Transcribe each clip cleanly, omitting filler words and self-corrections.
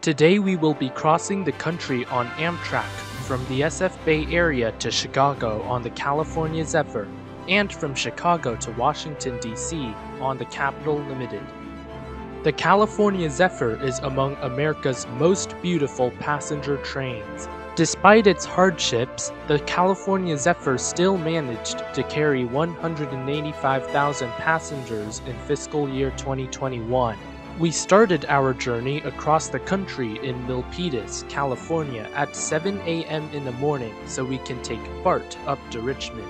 Today we will be crossing the country on AMTRAK from the SF Bay Area to Chicago on the California Zephyr, and from Chicago to Washington, D.C. on the Capital Limited. The California Zephyr is among America's most beautiful passenger trains. Despite its hardships, the California Zephyr still managed to carry 185,000 passengers in fiscal year 2021. We started our journey across the country in Milpitas, California at 7 a.m. in the morning so we can take BART up to Richmond.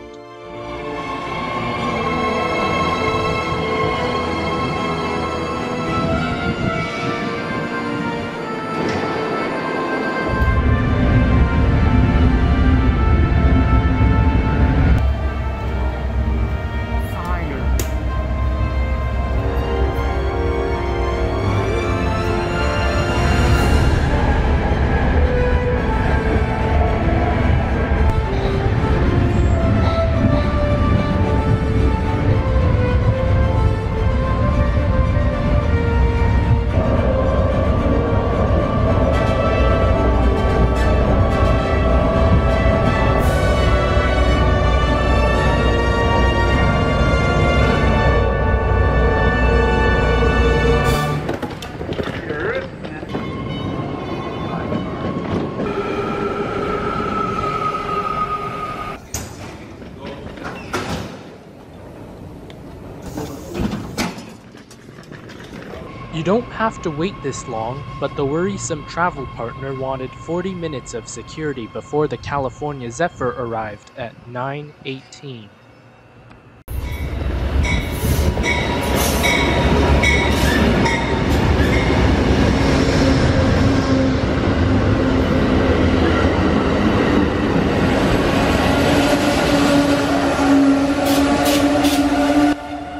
You don't have to wait this long, but the worrisome travel partner wanted 40 minutes of security before the California Zephyr arrived at 9:18.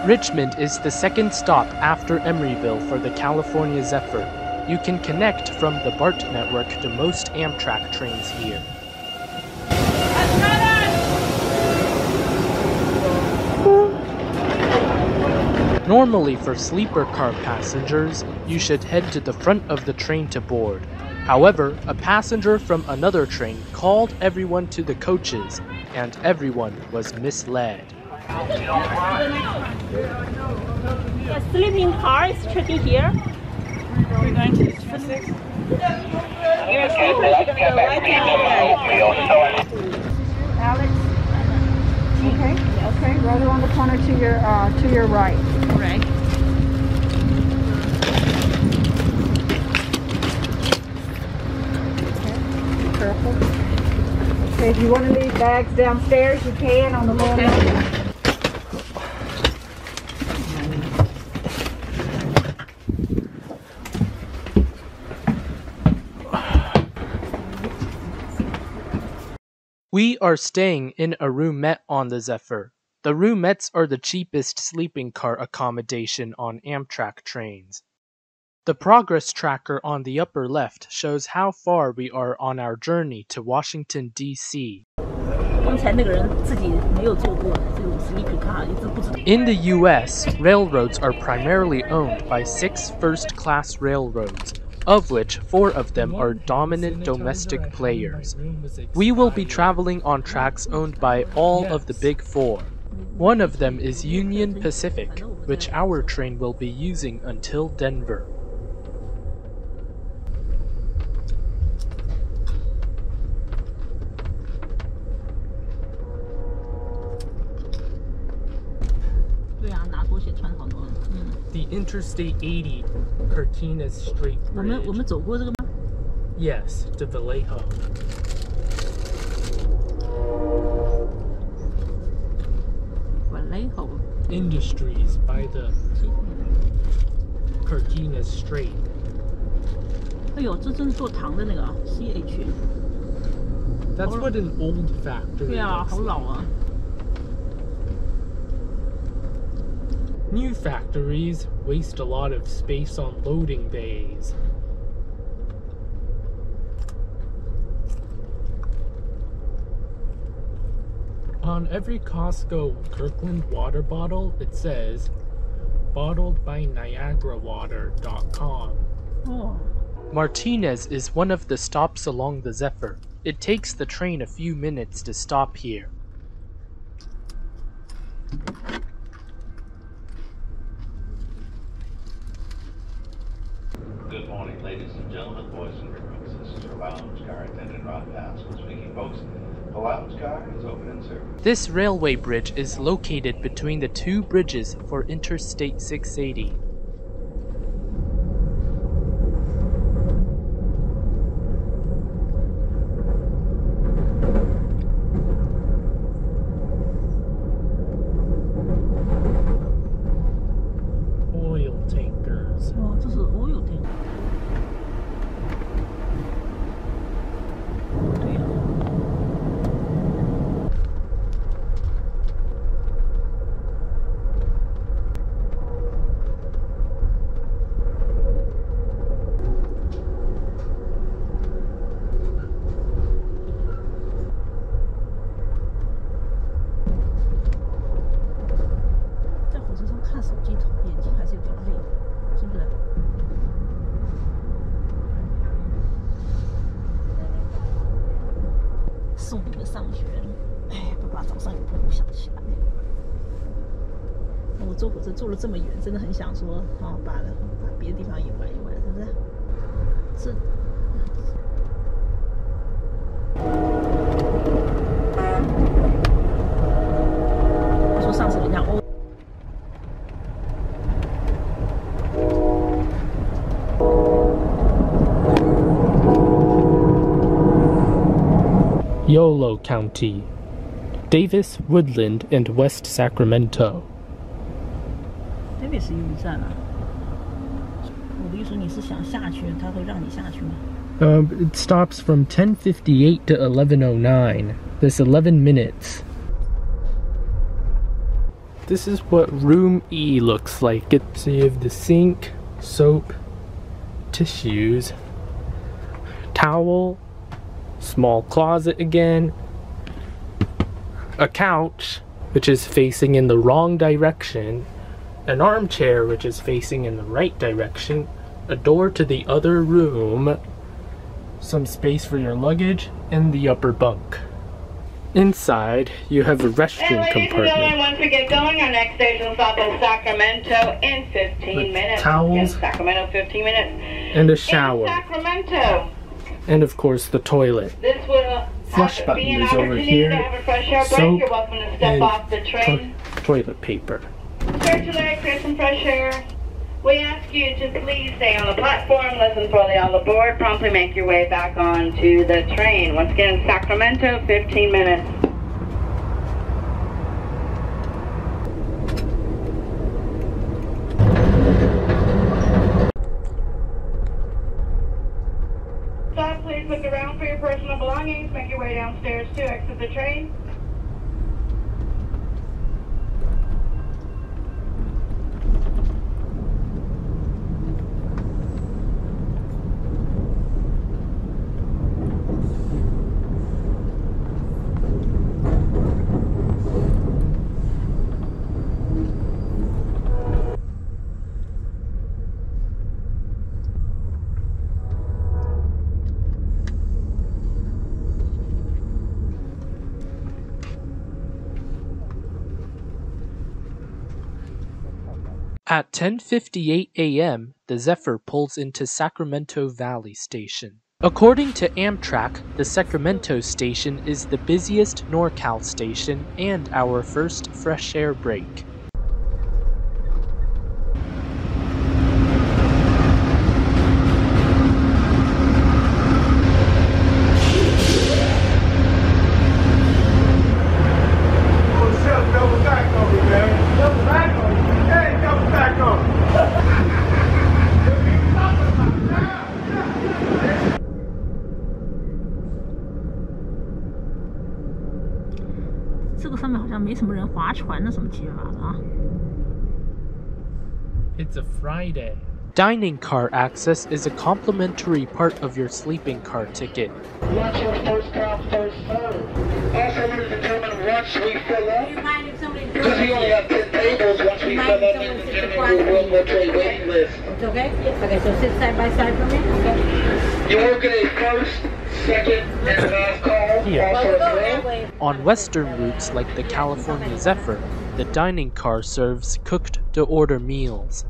Richmond is the second stop after Emeryville for the California Zephyr. You can connect from the BART network to most AMTRAK trains here. Normally for sleeper car passengers, you should head to the front of the train to board. However, a passenger from another train called everyone to the coaches, and everyone was misled. The sleeping car is checking here. We're going to 6. You're Alex. Okay, right around the corner to your right. Right. Okay, be careful. Okay, if you want to leave bags downstairs, you can on the lower level. We are staying in a roomette on the Zephyr. The roomettes are the cheapest sleeping car accommodation on AMTRAK trains. The progress tracker on the upper left shows how far we are on our journey to Washington, D.C. In the U.S., railroads are primarily owned by 6 first-class railroads, of which 4 of them are dominant domestic players. We will be traveling on tracks owned by all of the big 4. One of them is Union Pacific, which our train will be using until Denver. The Interstate 80 Carquinez Strait Bridge. Yes, to Vallejo. Vallejo. Industries by the Carquinez Strait. 哎呦，这真是做糖的那个 CH。 That's what an old factory is. 对啊，好老啊。 New factories waste a lot of space on loading bays. On every Costco Kirkland water bottle, it says, bottled by NiagaraWater.com. Oh. Martinez is one of the stops along the Zephyr. It takes the train a few minutes to stop here. Good morning, ladies and gentlemen, boys and girls. This is your lounge car attendant, Ron Pascal speaking, folks. The lounge car is open and service. This railway bridge is located between the two bridges for Interstate 680. Oil tankers. Oh, this is oil tank.我坐火车坐了这么远，真的很想说，把别的地方也玩一玩，是不是？他说上次人家Yolo County, Davis, Woodland, and West Sacramento. 台北是右站啊。我的意思，你是想下去，他会让你下去吗？ It stops from 10:58 to 11:09. There's 11 minutes. This is what room E looks like. So you have the sink, soap, tissues, towel, small closet again, a couch, which is facing in the wrong direction, an armchair, which is facing in the right direction, a door to the other room, some space for your luggage, and the upper bunk. Inside, you have a restroom compartment. Once we get going, our next station stop is Sacramento in 15 minutes. Towels. Yes, Sacramento, 15 minutes. And a shower. In Sacramento. And of course, the toilet. This will Flush be button an is over opportunity here. to have a fresh air break. Soap You're welcome to step and off the train. Toilet paper. Circulate, clear some fresh air. We ask you to please stay on the platform, listen for the on the board, promptly make your way back onto the train. Once again, Sacramento, 15 minutes. Stop, please look around for your personal belongings. Make your way downstairs to exit the train. At 10:58 a.m., the Zephyr pulls into Sacramento Valley Station. According to AMTRAK, the Sacramento station is the busiest NorCal station and our first fresh air break. It's a Friday. Dining car access is a complimentary part of your sleeping car ticket. Lunch is first come, first served. Also, ladies and gentlemen, once we fill up, because we only have 10 tables, once we fill up, ladies and gentlemen, we will go to a waiting list. It's okay? Yes. Okay, so sit side by side for me. Okay. You're working a first, second, and last call. Yeah. Also a drill. On western routes like the California Zephyr, the dining car serves cooked-to-order meals.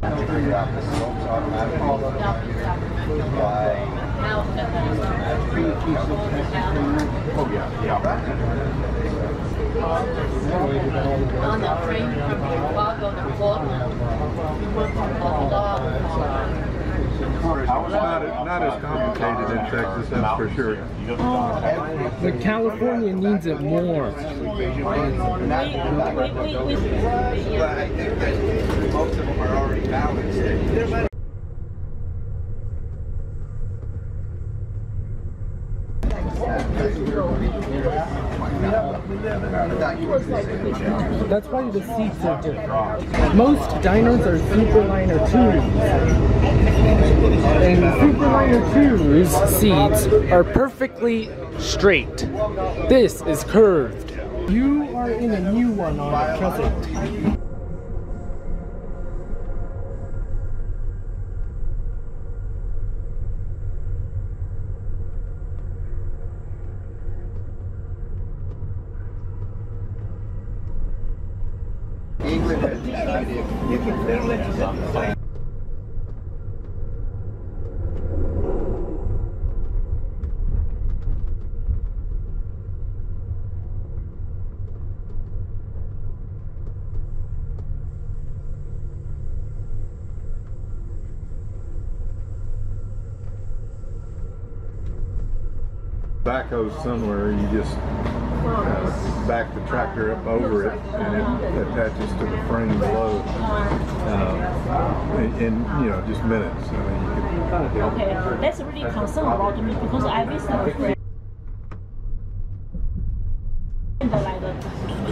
On the train from Chicago to Portland, we went from Buffalo. Not as complicated in Texas, that's for sure. But California needs it more. Most of them are already balanced. That's why the seats are different. Most diners are Superliner 2s. And Superliner 2's seats are perfectly straight. This is curved. You are in a new one on the present. England has decided you can literally just backhoe somewhere, you just back the tractor up over it and it attaches to the frame below in you know, just minutes. I mean, you can, Okay, that's really concern about me because I visited like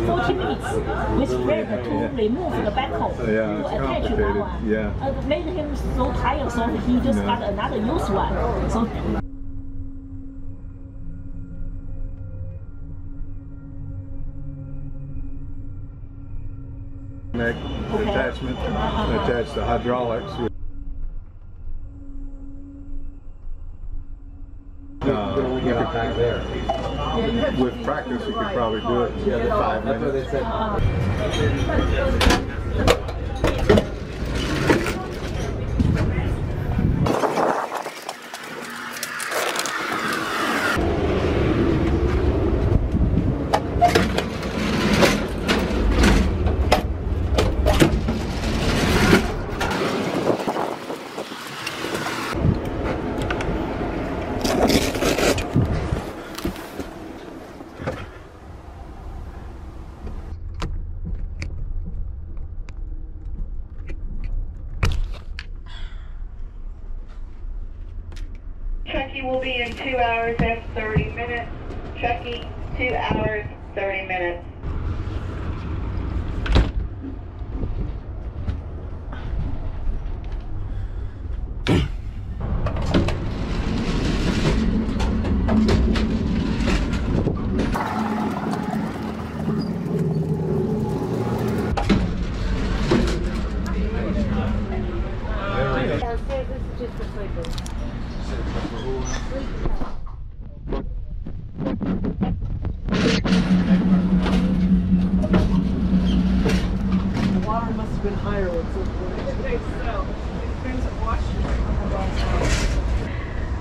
40 minutes with friend to remove the backhoe yeah, to it's attach to that complicated. one. Yeah. Made him so tired, so he just got another used one. So neck attachment attached to hydraulics. With practice, you could probably do it in 5 minutes. Chucky will be in 2 hours and 30 minutes. Chucky, 2 hours, 30 minutes.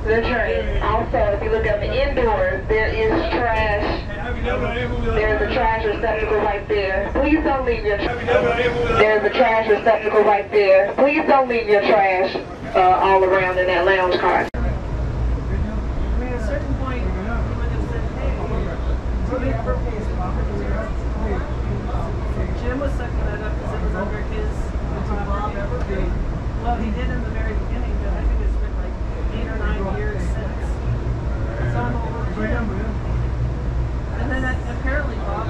The train. Also, if you look at the indoors, there is trash. There's a trash receptacle right there. Please don't leave your trash. There's a trash receptacle right there. Please don't leave your trash all around in that lounge car. I mean, at a certain point, you would have said, hey, Jim was sucking that up because it was under his property. Well, he did in the very beginning, but I think it's been like 8 or 9 years since. It's on over Jim. And then apparently Bob,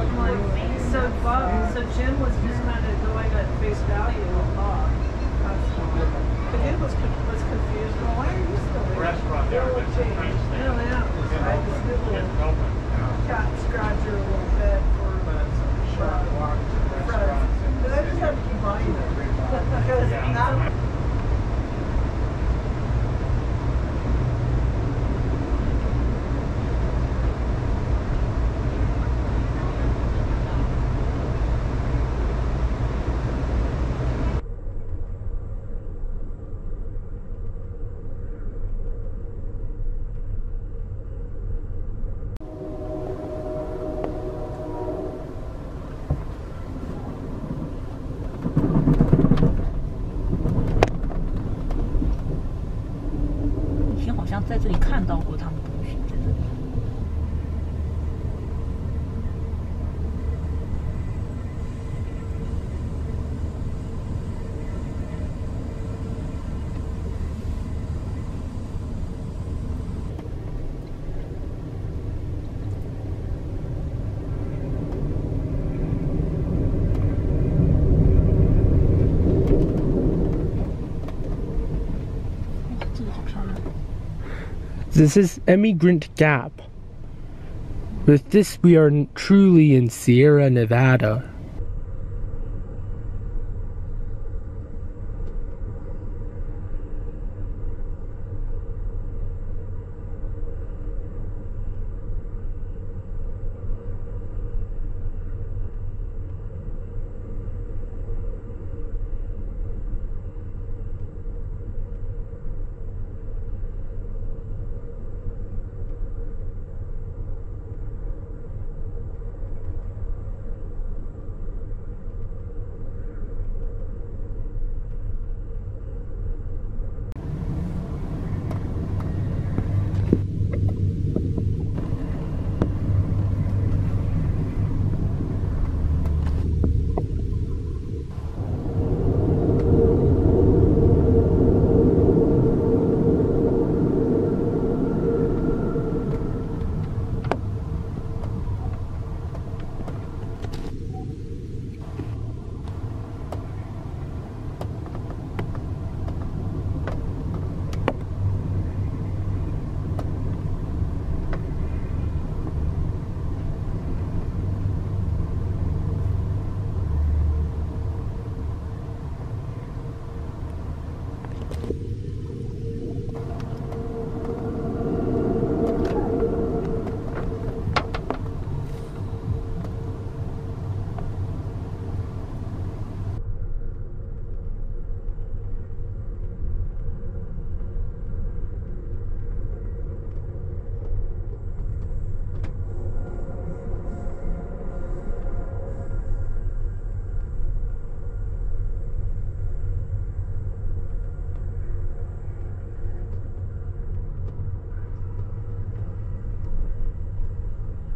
so Jim was just kind of going at face value with Bob. But Jim was confused. Well, why are you still there? 到过他们同学在这里。This is Emigrant Gap. With this, we are truly in Sierra Nevada.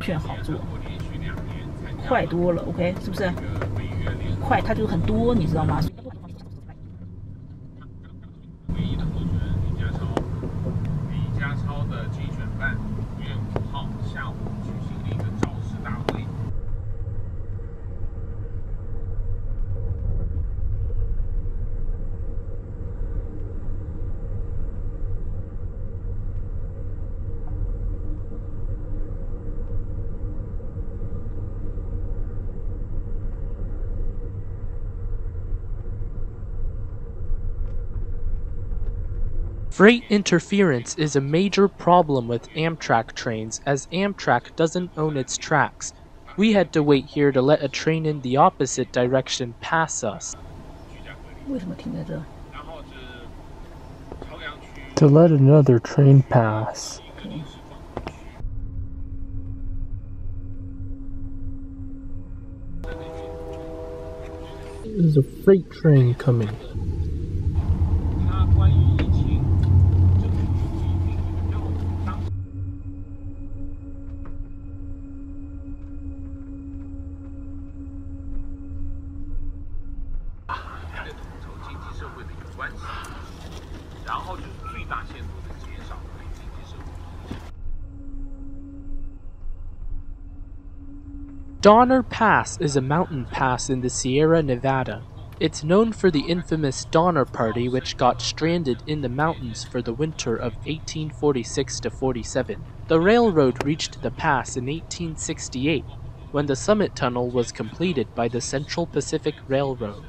券好做，快多了 ，OK， 是不是？快，它就很多，你知道吗？唯一的候选人李家超的竞选办5月5号下午举行了一个造势大会。Freight interference is a major problem with AMTRAK trains as AMTRAK doesn't own its tracks. We had to wait here to let a train in the opposite direction pass us. 为什么停在这？ To let another train pass. There's a freight train coming. Donner Pass is a mountain pass in the Sierra Nevada. It's known for the infamous Donner Party, which got stranded in the mountains for the winter of 1846 to 47. The railroad reached the pass in 1868, when the summit tunnel was completed by the Central Pacific Railroad.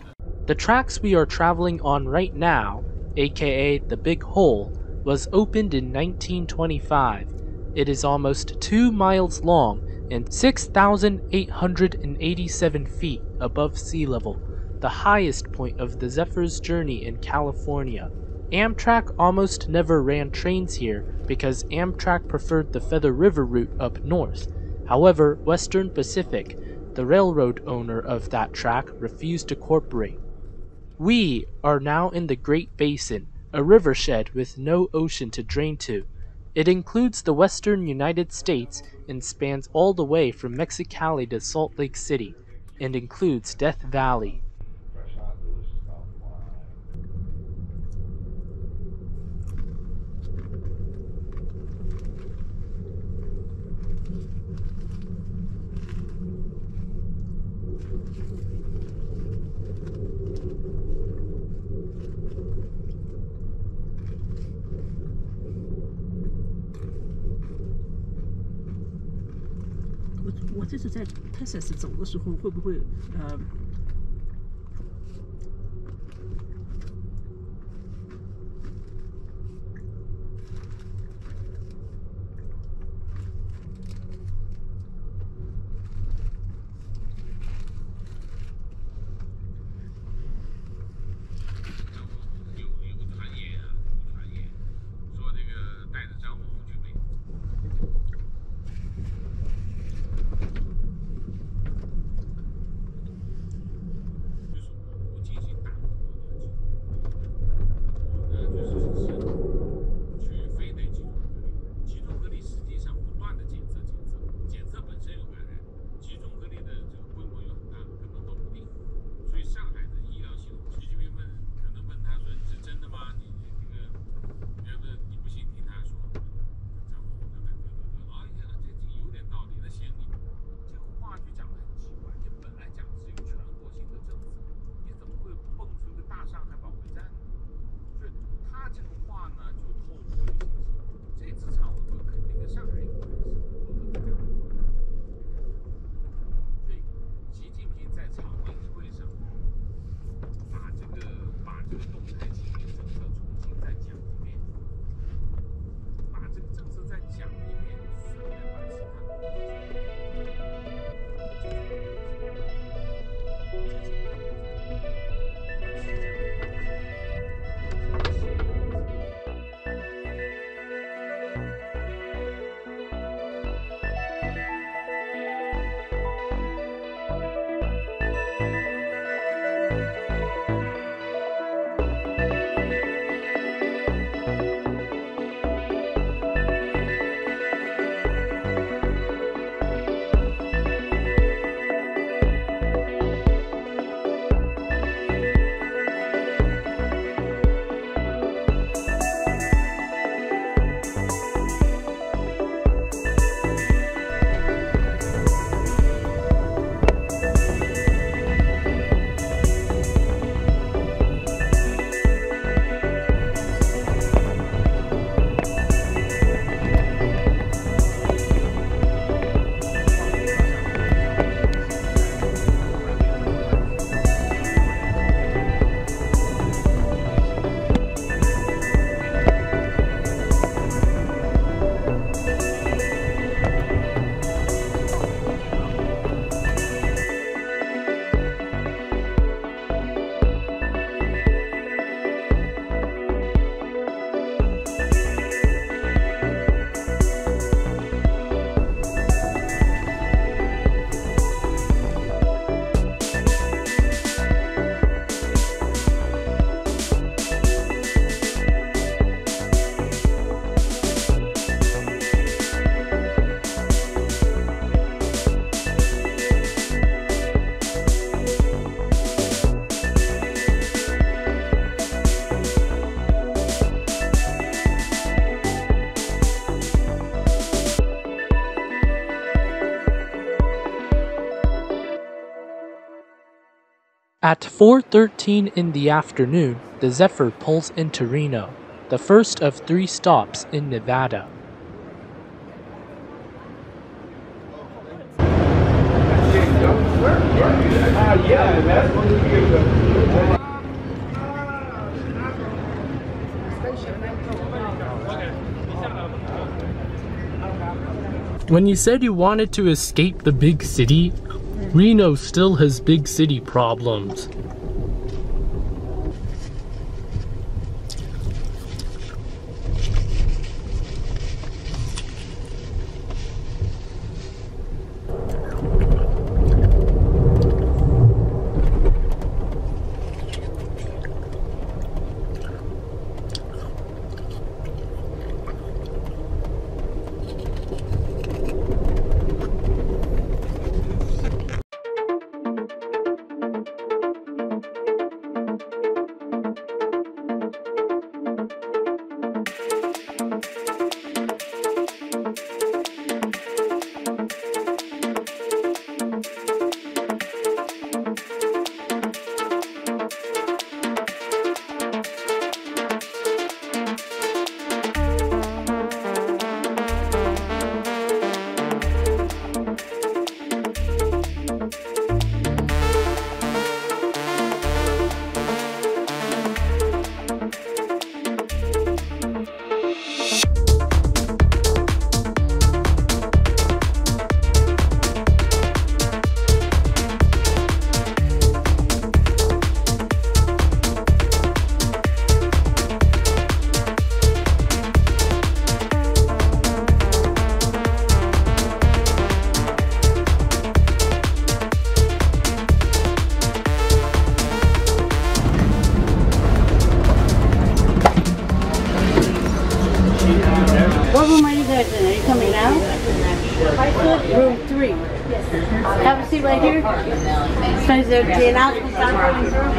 The tracks we are traveling on right now, aka the Big Hole, was opened in 1925. It is almost 2 miles long and 6,887 feet above sea level, the highest point of the Zephyr's journey in California. AMTRAK almost never ran trains here because AMTRAK preferred the Feather River route up north. However, Western Pacific, the railroad owner of that track, refused to cooperate. We are now in the Great Basin, a rivershed with no ocean to drain to. It includes the western United States and spans all the way from Mexicali to Salt Lake City, and includes Death Valley. Fresh, hot, delicious coffee wine.我这次在 Texas 走的时候，会不会At 4:13 in the afternoon, the Zephyr pulls into Reno, the first of 3 stops in Nevada. When you said you wanted to escape the big city, Reno still has big city problems. Glenwood, room 3. Yes. Have a seat right here. So is there the announcement going through?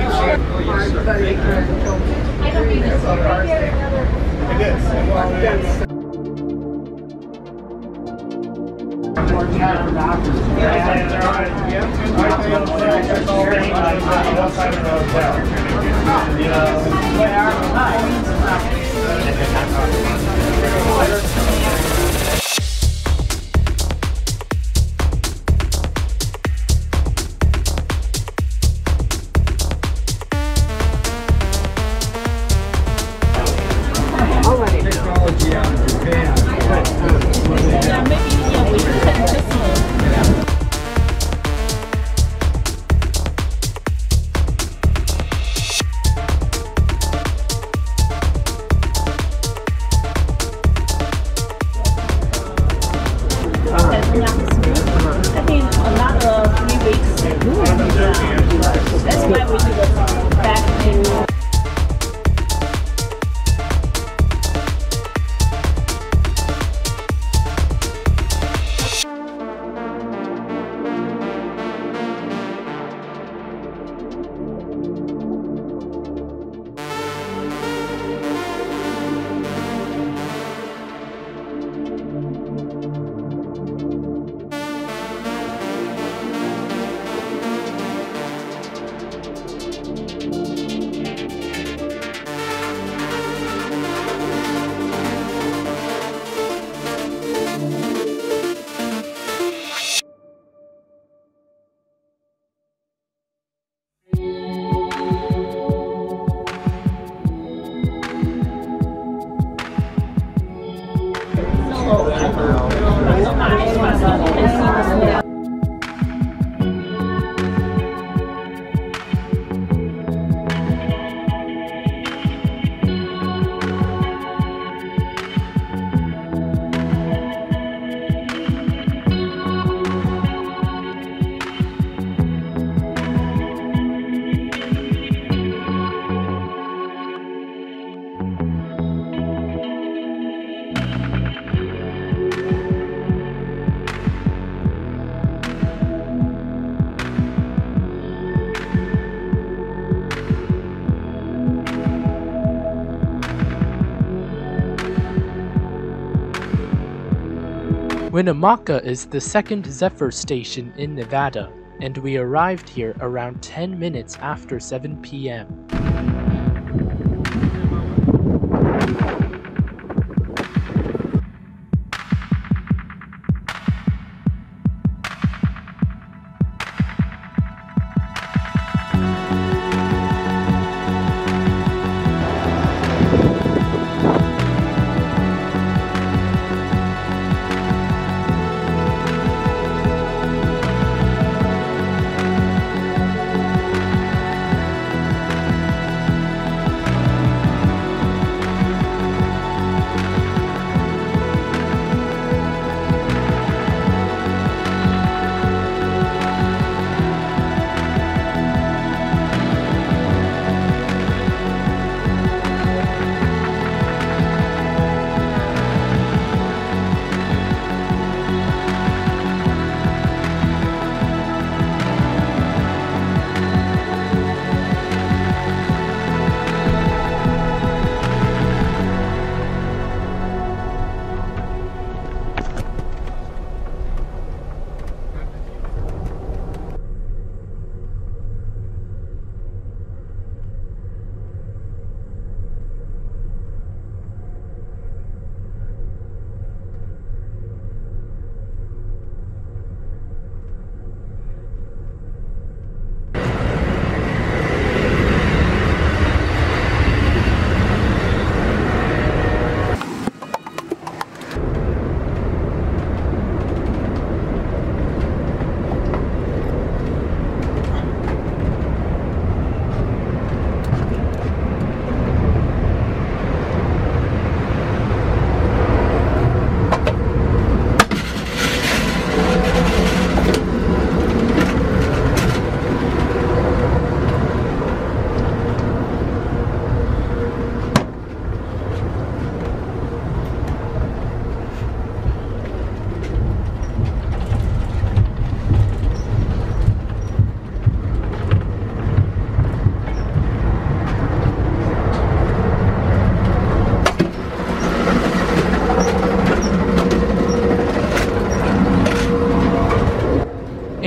Winnemucca is the second Zephyr station in Nevada, and we arrived here around 10 minutes after 7 p.m.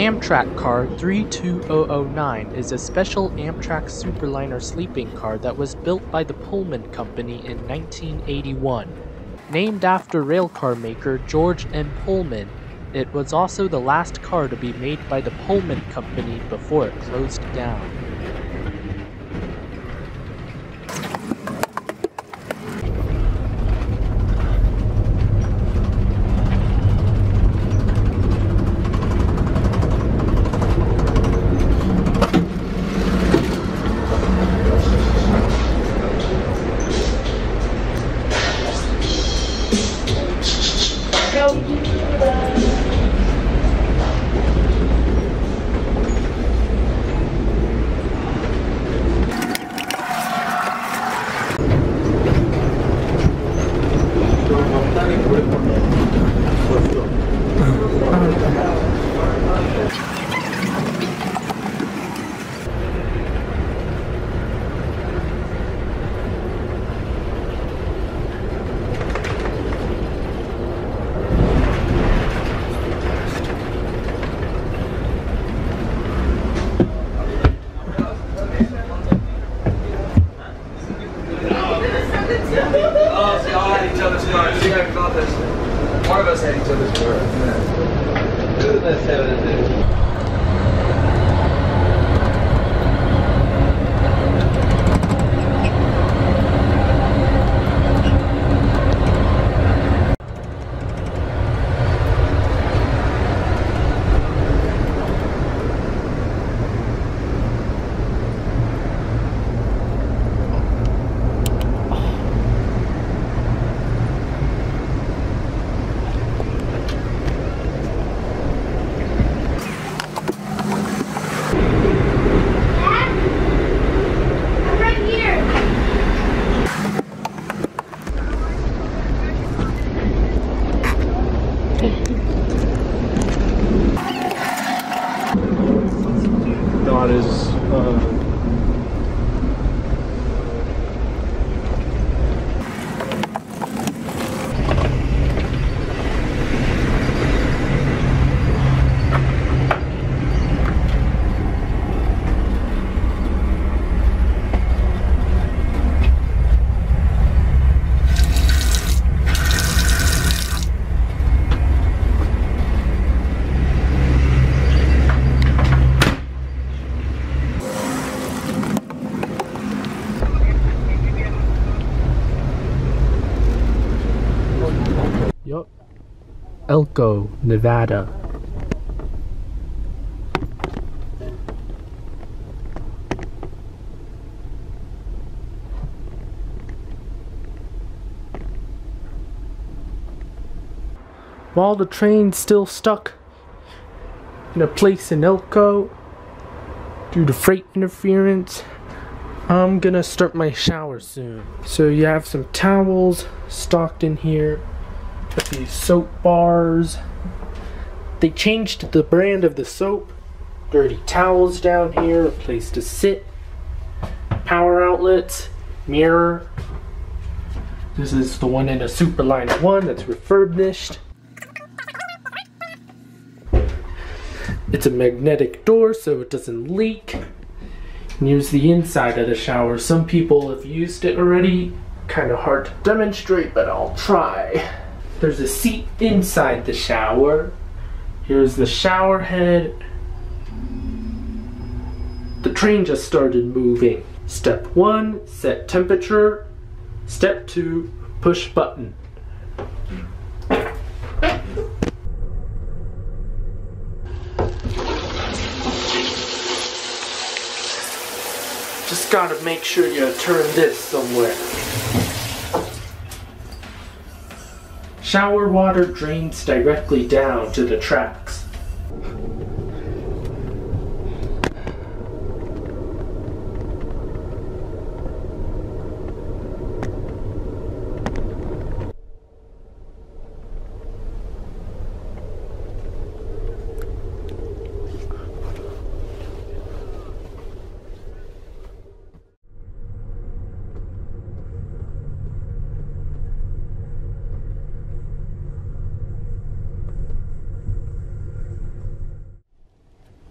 Amtrak car 32009 is a special Amtrak Superliner sleeping car that was built by the Pullman Company in 1981. Named after railcar maker George M. Pullman, it was also the last car to be made by the Pullman Company before it closed down. One of us had each other's cars. Two of us have it. Not as Elko, Nevada. While the train's still stuck in a place in Elko due to freight interference, I'm gonna start my shower soon. So you have some towels stocked in here. Got these soap bars. They changed the brand of the soap. Dirty towels down here, a place to sit. Power outlets, mirror. This is the one in a Superliner 1 that's refurbished. It's a magnetic door so it doesn't leak. And here's the inside of the shower. Some people have used it already. Kind of hard to demonstrate, but I'll try. There's a seat inside the shower. Here's the shower head. The train just started moving. Step 1, set temperature. Step 2, push button. Just gotta make sure you turn this somewhere. Shower water drains directly down to the tracks.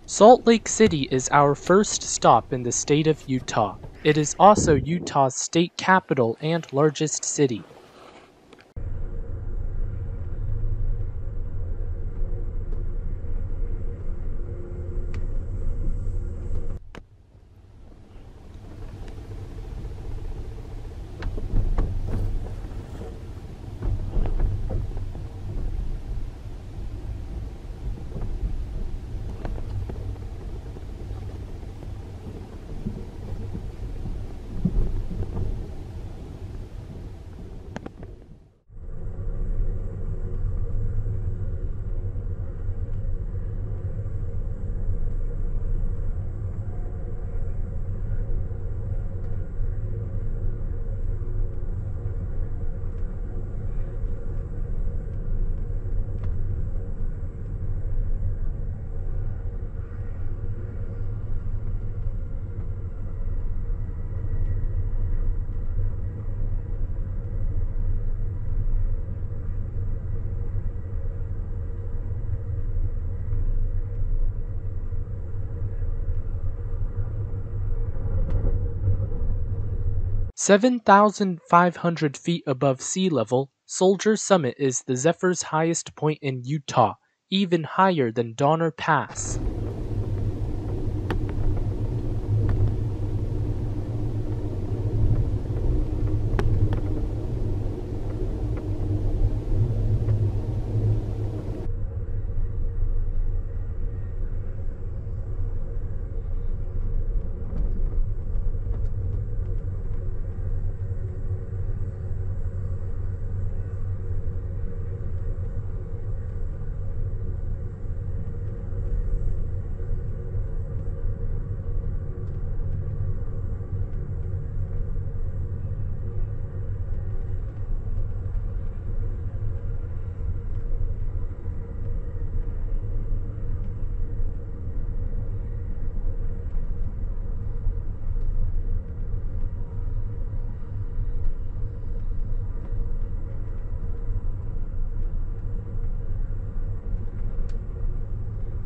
Salt Lake City is our first stop in the state of Utah. It is also Utah's state capital and largest city. (7,500 feet above sea level), Soldier Summit is the Zephyr's highest point in Utah, even higher than Donner Pass.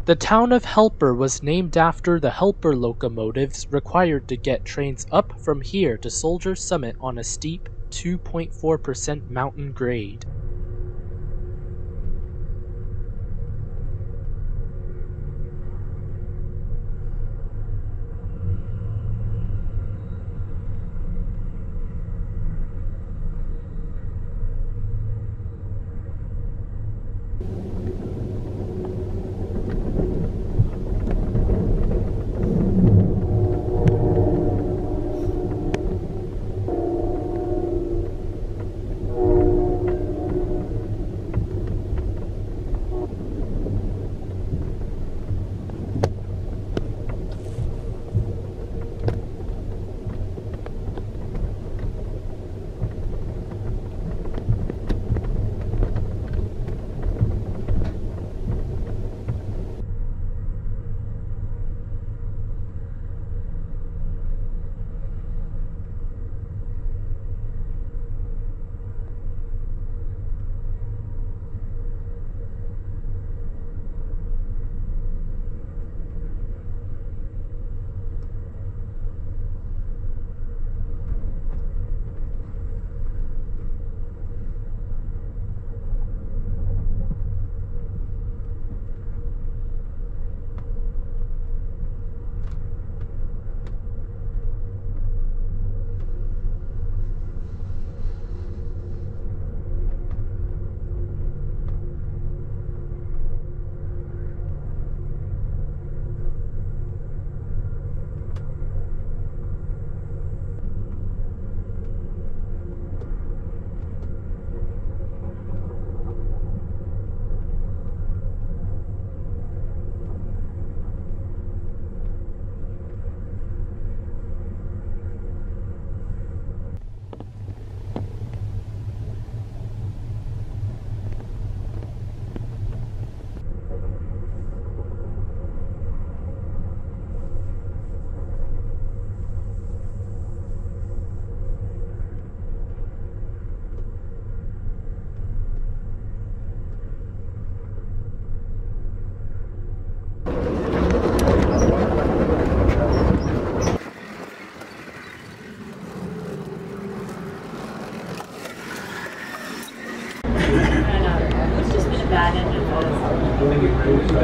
The town of Helper was named after the Helper locomotives required to get trains up from here to Soldier Summit on a steep 2.4% mountain grade.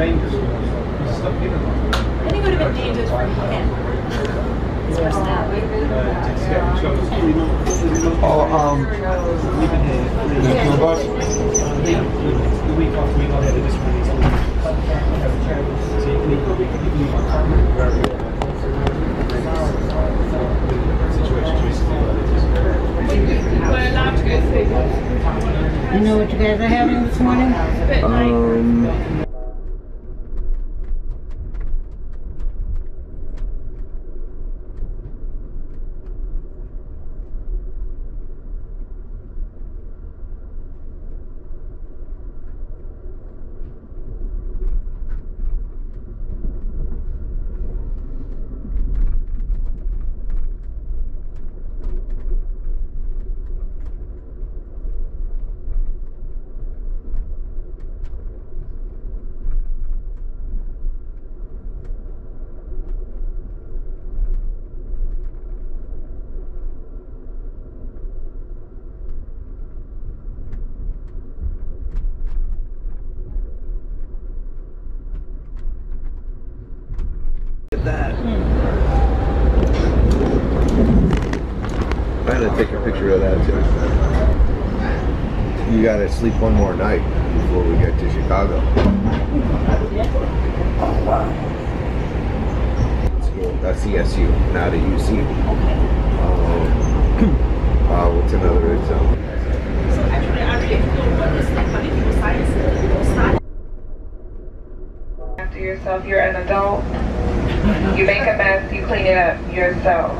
dangerous. Stop giving them. I think it would have been dangerous for him. His personality. We've been here. The week after we got here, they just released all the so you can leave my car wherever you situations recently where they just You know what you guys are having this morning? I'm gonna take a picture of that too. You gotta sleep one more night before we get to Chicago. Oh wow. That's the SU, not a UC. What's another example? After yourself, you're an adult. You make a mess, you clean it up yourself.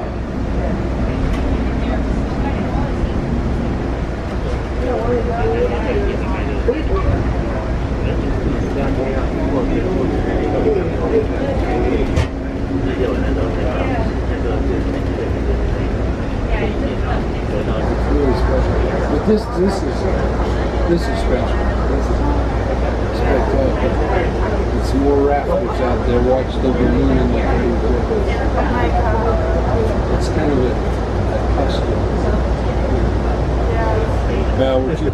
But this is special. This is spectacular. It's more rafters out there. Watch the balloon and the It's kind of a custom. Now, would you?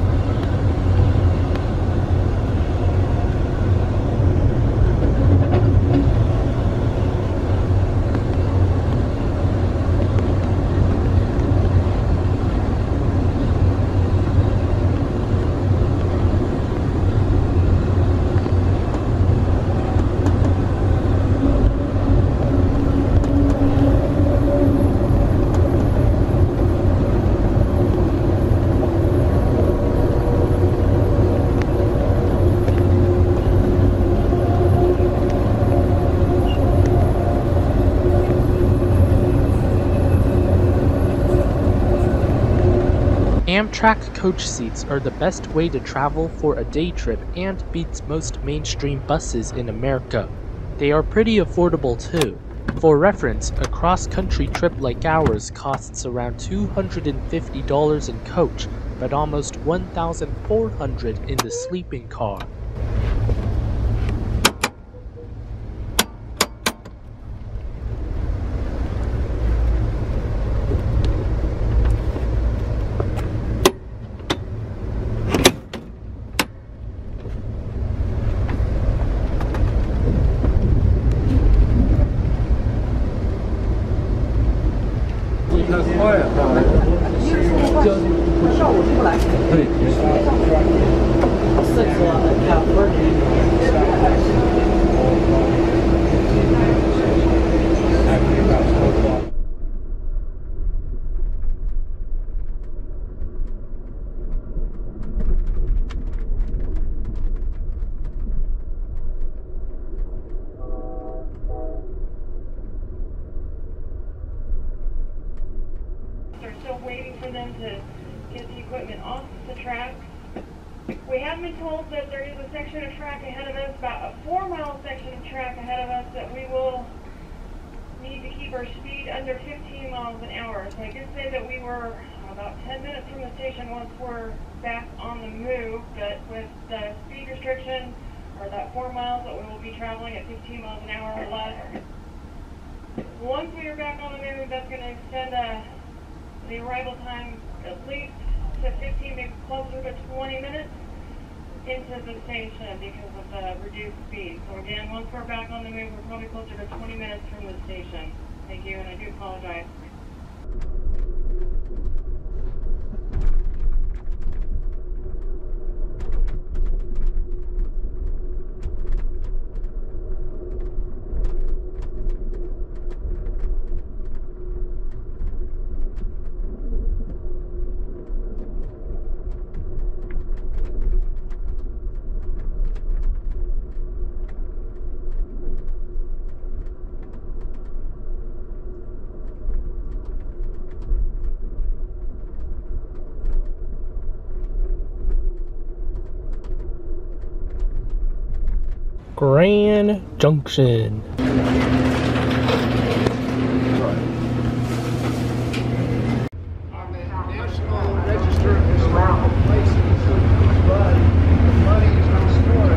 AMTRAK coach seats are the best way to travel for a day trip and beats most mainstream buses in America. They are pretty affordable too. For reference, a cross-country trip like ours costs around $250 in coach, but almost $1,400 in the sleeping car. They're still waiting for them to get the equipment off the track. We have been told that there is a section of track ahead of us, about a 4-mile section of track ahead of us, that we will need to keep our speed under 15 miles an hour. So I did say that we were about 10 minutes from the station once we're back on the move, but with the speed restriction, or that 4 miles, that we will be traveling at 15 miles an hour or less. Once we are back on the move, that's going to extend the arrival time at least to 15, maybe closer to 20 minutes. into the station because of the reduced speed. So again, once we're back on the move, we're probably closer to 20 minutes from the station. Thank you, and I do apologize. Grand Junction. On the National Register of Historical Places, but money is not stored.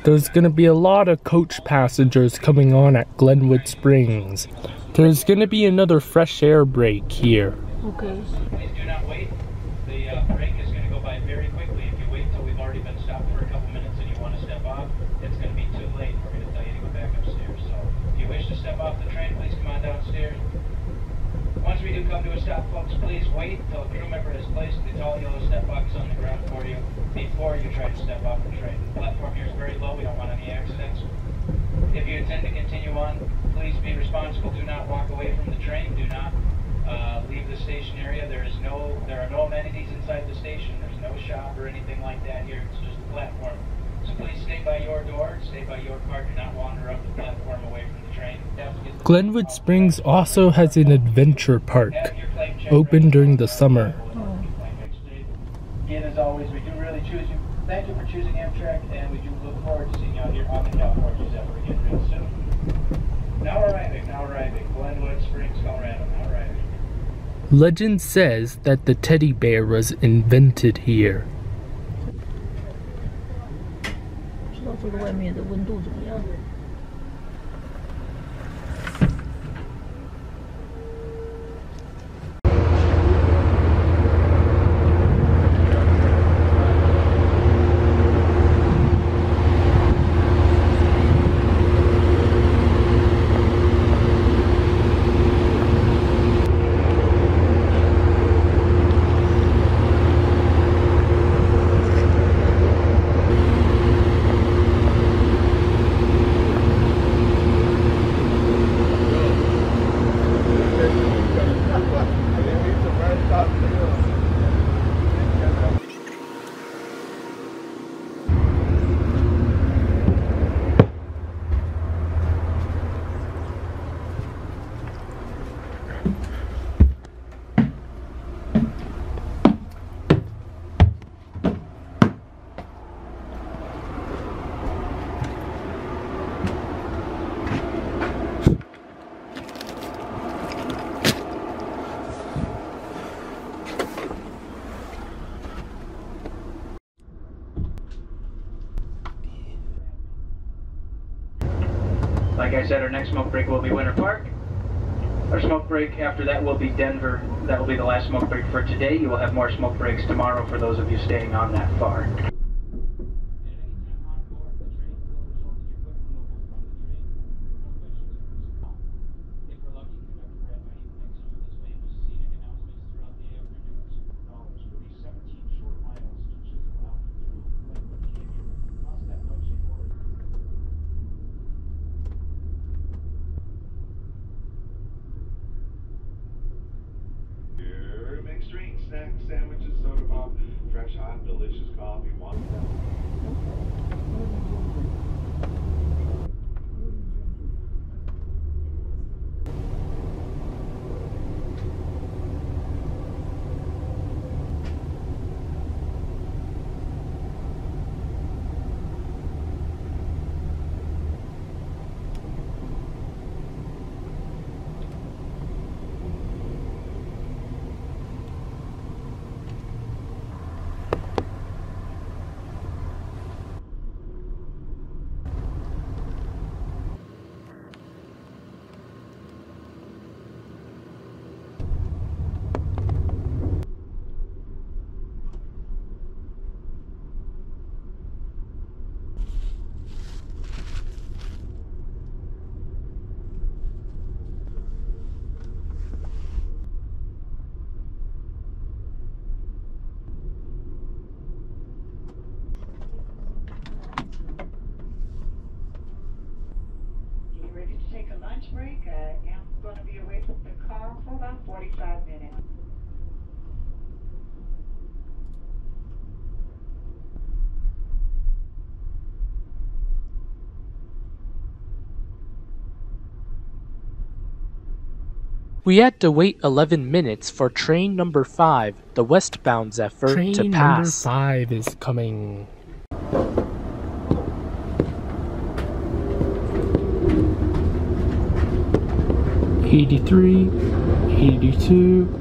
There's gonna be a lot of coach passengers coming on at Glenwood Springs. There's gonna be another fresh air break here. Okay. Please do not wait. The break is going to go by very quickly. If you wait until we've already been stopped for a couple minutes and you want to step off, it's going to be too late. We're going to tell you to go back upstairs. So if you wish to step off the train, please come on downstairs. Once we do come to a stop, folks, please wait until a crew member has placed the tall yellow step box on the ground for you before you try to step off the train. The platform here is very low. We don't want any accidents. If you intend to continue on, please be responsible. Do not walk away from the train. Do not leave the station area. There are no amenities inside the station. There's no shop or anything like that here. It's just a platform. So please stay by your door, stay by your car. Do not wander up the platform away from the train. Glenwood Springs also has an adventure park, open during the summer. Again, as always, we do really choose you. Thank you for choosing Amtrak, and we do look forward to seeing you out here on the California Zephyr again real soon. Now arriving, Glenwood Springs, Colorado. Now arriving. Legend says that the teddy bear was invented here. 知道这个外面的温度怎么样？ Like I said, our next smoke break will be Winter Park. Our smoke break after that will be Denver. That will be the last smoke break for today. You will have more smoke breaks tomorrow for those of you staying on that far. Mixed drinks, snacks, sandwiches, soda pop, fresh, hot, delicious coffee, water. Break. I'm going to be away from the car for about 45 minutes. We had to wait 11 minutes for train number 5, the westbound Zephyr, to pass. Train number 5 is coming. '83, '82.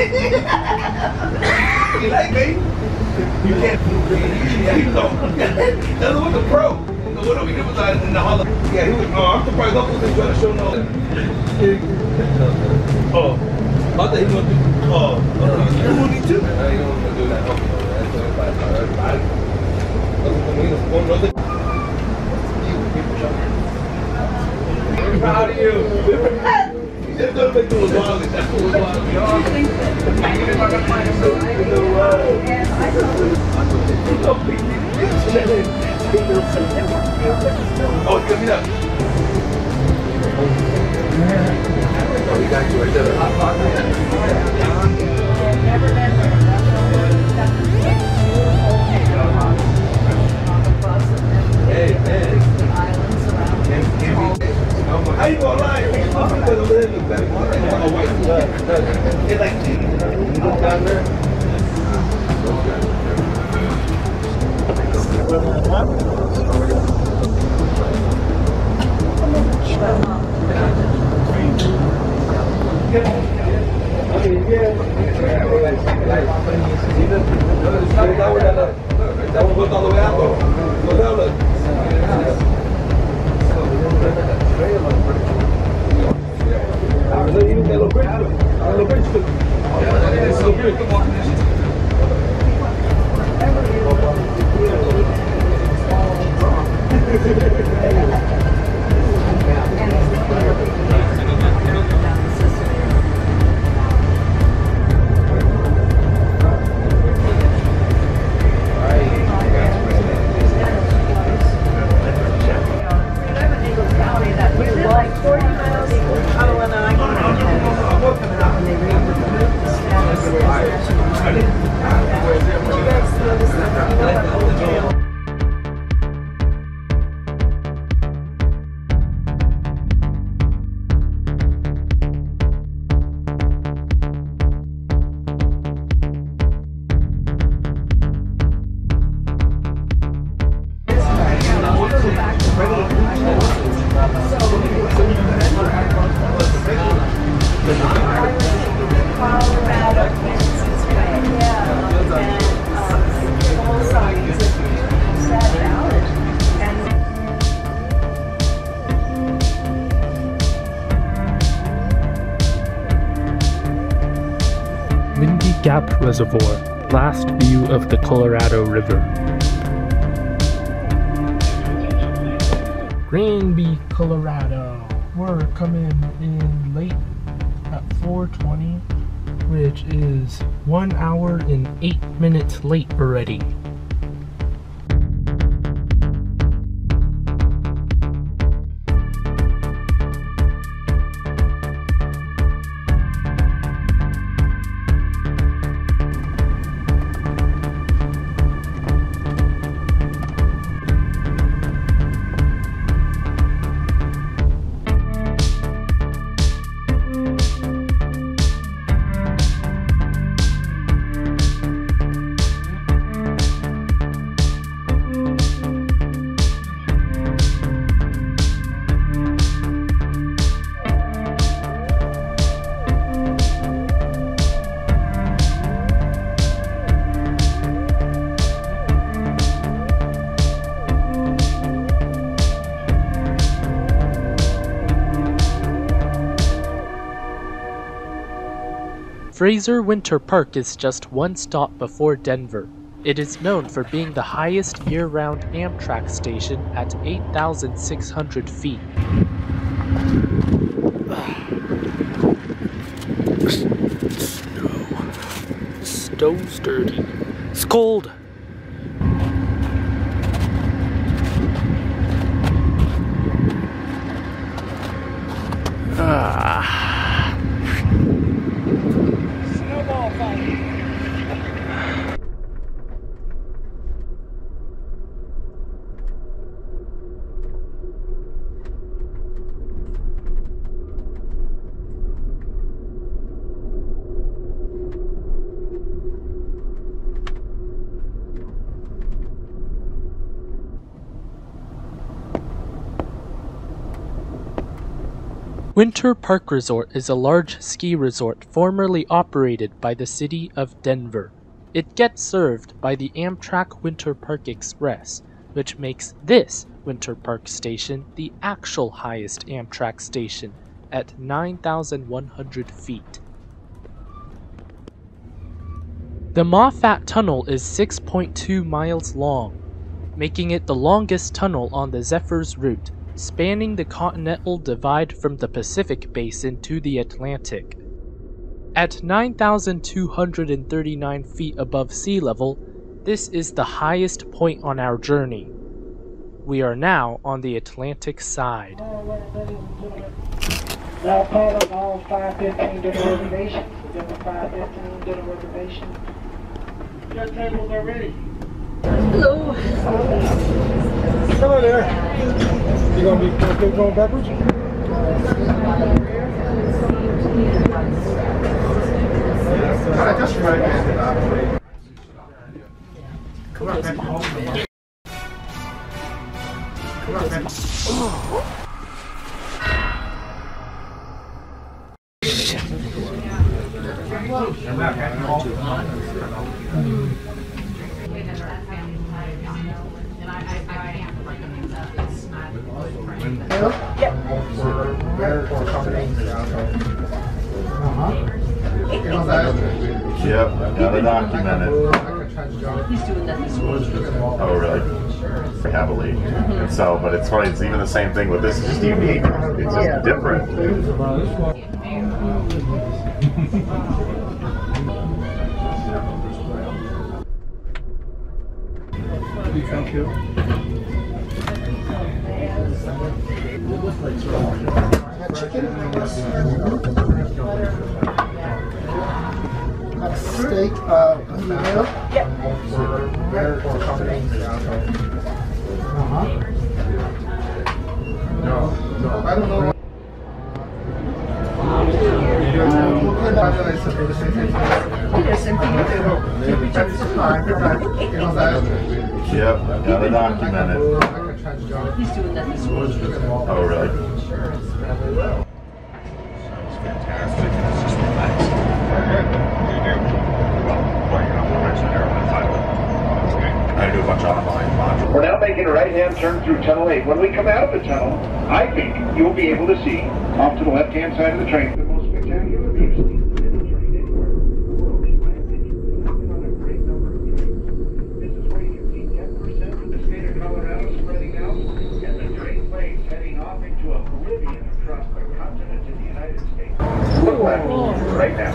You like me? You can't. That's what the pro. What we did was in the hall. Yeah, he was. I'm surprised Uncle didn't try to show no. Oh, I thought he wanted to. Oh, you want me too? I don't want to do that. I'm proud of you. You just don't make those wild. That's what was wild. Oh, it's coming up. Oh, you got you right there. Hot pot. Hey, man. How you gonna lie? Because over there look better. It's like cheese. You look down there. That one goes all the way out though. Go down, look. Even that little bridge, that little bridge. It's so good. Come on. Gap Reservoir, last view of the Colorado River. Granby, Colorado. We're coming in late at 4:20, which is 1 hour and 8 minutes late already. Fraser Winter Park is just one stop before Denver. It is known for being the highest year-round AMTRAK station at 8,600 feet. Snow. Snow's dirty. It's cold. Winter Park Resort is a large ski resort formerly operated by the city of Denver. It gets served by the AMTRAK Winter Park Express, which makes this Winter Park station the actual highest AMTRAK station at 9,100 feet. The Moffat Tunnel is 6.2 miles long, making it the longest tunnel on the Zephyr's route, spanning the continental divide from the Pacific Basin to the Atlantic. At 9,239 feet above sea level, this is the highest point on our journey. We are now on the Atlantic side. Now call up all 515 dinner reservations. Within the 515 dinner reservations. Your tables are ready. Hello. Hello there. You gonna be okay going backwards? Just right. Come on, man. Come on, man. Yep, got it documented. He's doing that this morning. Oh, really? Heavily. And so, but it's funny, it's even the same thing with this, it's just unique. It's just different. Thank you. Chicken? Steak, meal? Yep. No, I don't know. Yep, got it documented. He's doing that this morning. Oh, really? It's fantastic, and it's just relaxing. I do a bunch of online modules. We're now making a right-hand turn through Tunnel 8. When we come out of the tunnel, I think you'll be able to see, off to the left-hand side of the train, the most spectacular views seen in a train anywhere in the world, in my opinion. We've been on a great number of trains. This is where you can see 10% of the state of Colorado spreading out, and the Great Lakes heading off into oblivion across the continent of the United States. Look left, right now.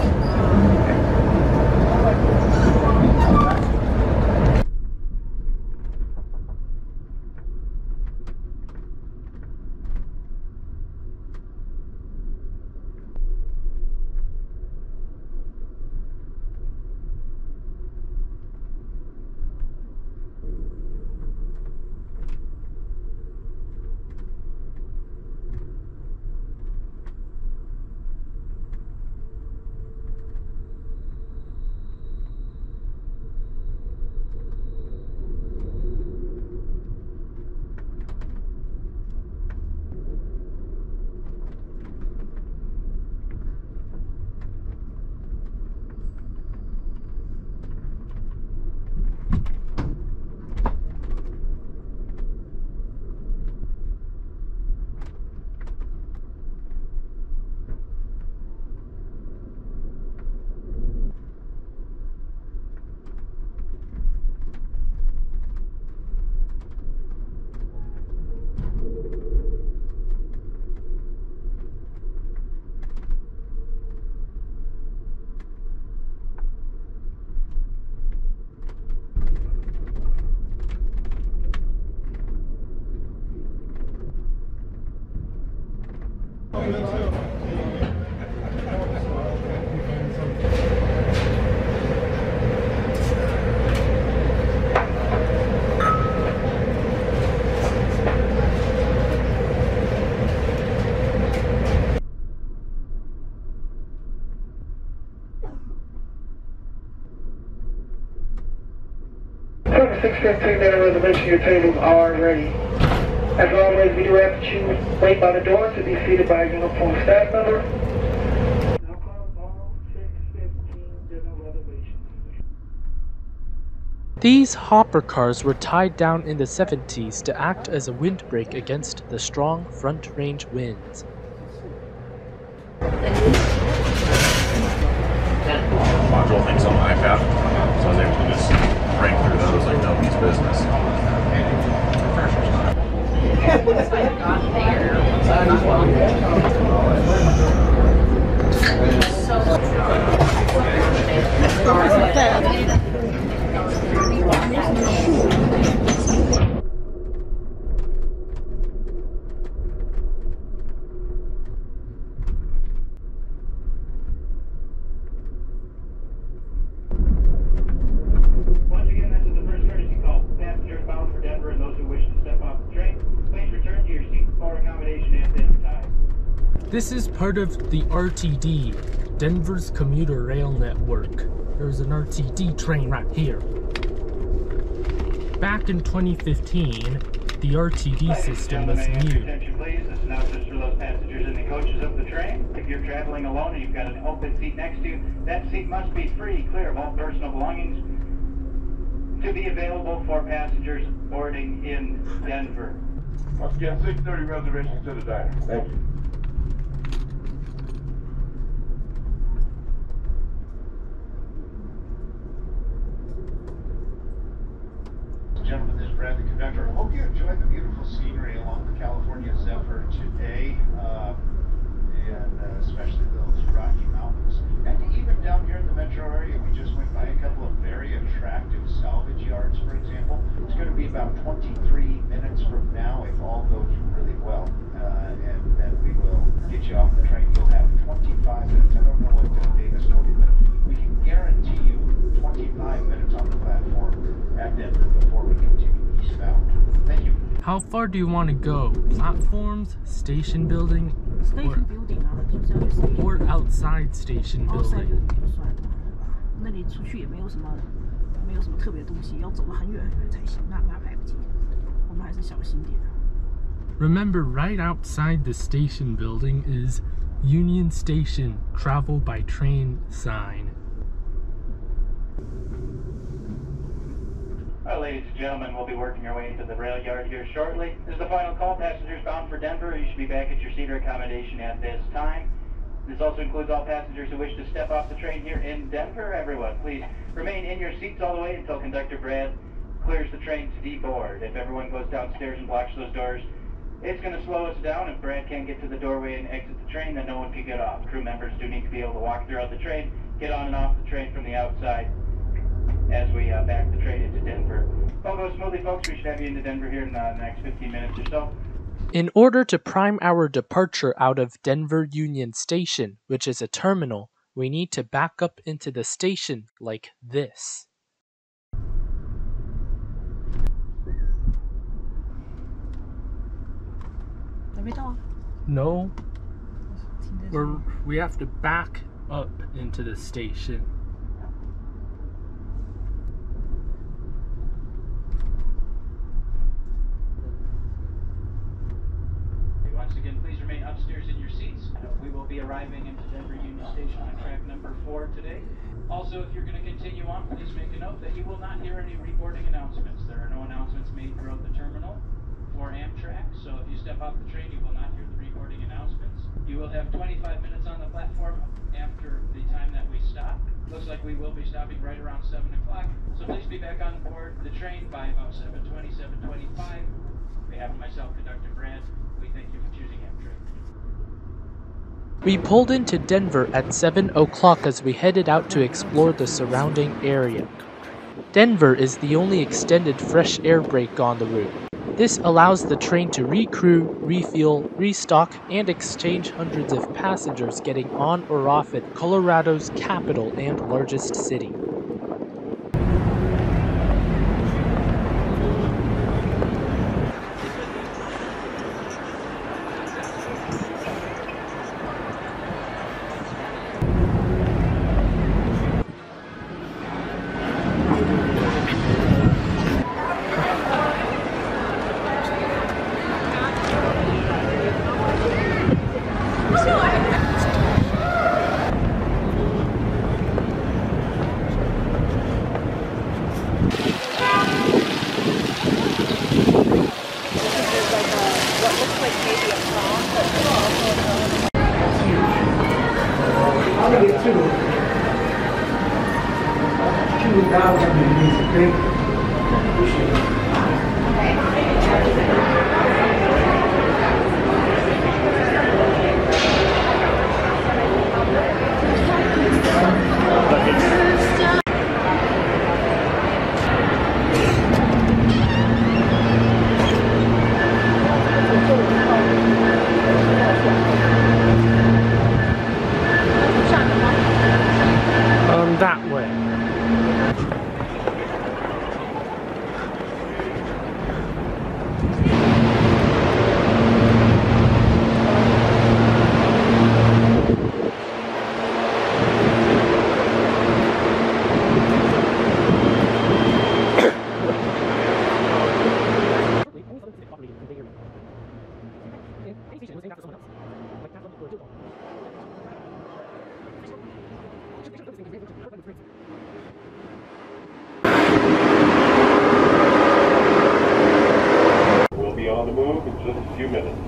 From 615 dinner reservation, your tables are ready. As always, we do ask that you wait by the door to be seated by a uniformed staff member. These hopper cars were tied down in the 70s to act as a windbreak against the strong front range winds. Module things on the iPad, so I was able to just break through those like nobody's business. Once again, this is the first courtesy call. Passengers bound for Denver and those who wish to step off the train, please return to your seat for accommodation at this time. This is part of the RTD, Denver's commuter rail network. There's an RTD train right here. Back in 2015, the RTD system was new. Attention please, this announcement is for those passengers in the coaches of the train. If you're traveling alone and you've got an open seat next to you, that seat must be free, clear of all personal belongings, to be available for passengers boarding in Denver. Once again, 6:30 reservations to the diner. Thank you. Gentlemen, this is Brad, the conductor. I hope you enjoyed the beautiful scenery along the California Zephyr today, and especially those Rocky Mountains. And even down here in the metro area, we just went by a couple of very attractive salvage yards, for example. It's going to be about 23 minutes from now if all goes really well, and then we will get you off the train. You'll have 25 minutes. I don't know what Davis told you, but we can guarantee you 25 minutes on the platform at Denver before we continue eastbound. Thank you. How far do you want to go? Platforms, station building, or outside station building? Remember, right outside the station building is Union Station Travel by Train sign. Well, ladies and gentlemen, we'll be working our way into the rail yard here shortly. This is the final call. Passengers bound for Denver, you should be back at your seat or accommodation at this time. This also includes all passengers who wish to step off the train here in Denver. Everyone, please remain in your seats all the way until Conductor Brad clears the train to deboard. If everyone goes downstairs and blocks those doors, it's going to slow us down. If Brad can't get to the doorway and exit the train, then no one can get off. Crew members do need to be able to walk throughout the train, get on and off the train from the outside as we back the train into Denver. All goes smoothly, folks. We should have you into Denver here in the next 15 minutes or so. In order to prime our departure out of Denver Union Station, which is a terminal, we need to back up into the station like this. No, we have to back up into the station. Once again, please remain upstairs in your seats. We will be arriving into Denver Union Station on track number 4 today. Also, if you're going to continue on, please make a note that you will not hear any reboarding announcements. There are no announcements made throughout the terminal for AMTRAK, so if you step off the train, you will not hear the reboarding announcements. You will have 25 minutes on the platform after the time that we stop. Looks like we will be stopping right around 7 o'clock, so please be back on board the train by about 7:20, 7:25. On behalf of myself, Conductor Brad, we thank you for choosing AMTRAK. We pulled into Denver at 7 o'clock as we headed out to explore the surrounding area. Denver is the only extended fresh air break on the route. This allows the train to recrew, refuel, restock, and exchange hundreds of passengers getting on or off at Colorado's capital and largest city. out, that'd be amazing. Thank you. Appreciate it. That way. We'll be on the move in just a few minutes.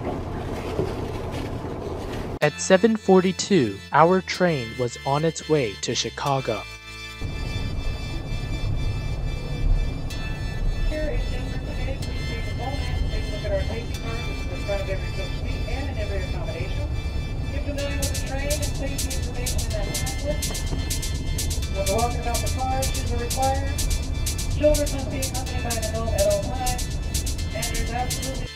At 7:42, our train was on its way to Chicago. Here is Denver today. Please take a moment and take a look at our safety card, which is in front of every coach seat and in every accommodation. Get familiar with the train and safety information in that pamphlet. When we're walking about the car, shoes are required. Children must be accompanied by an adult at all times. And there's absolutely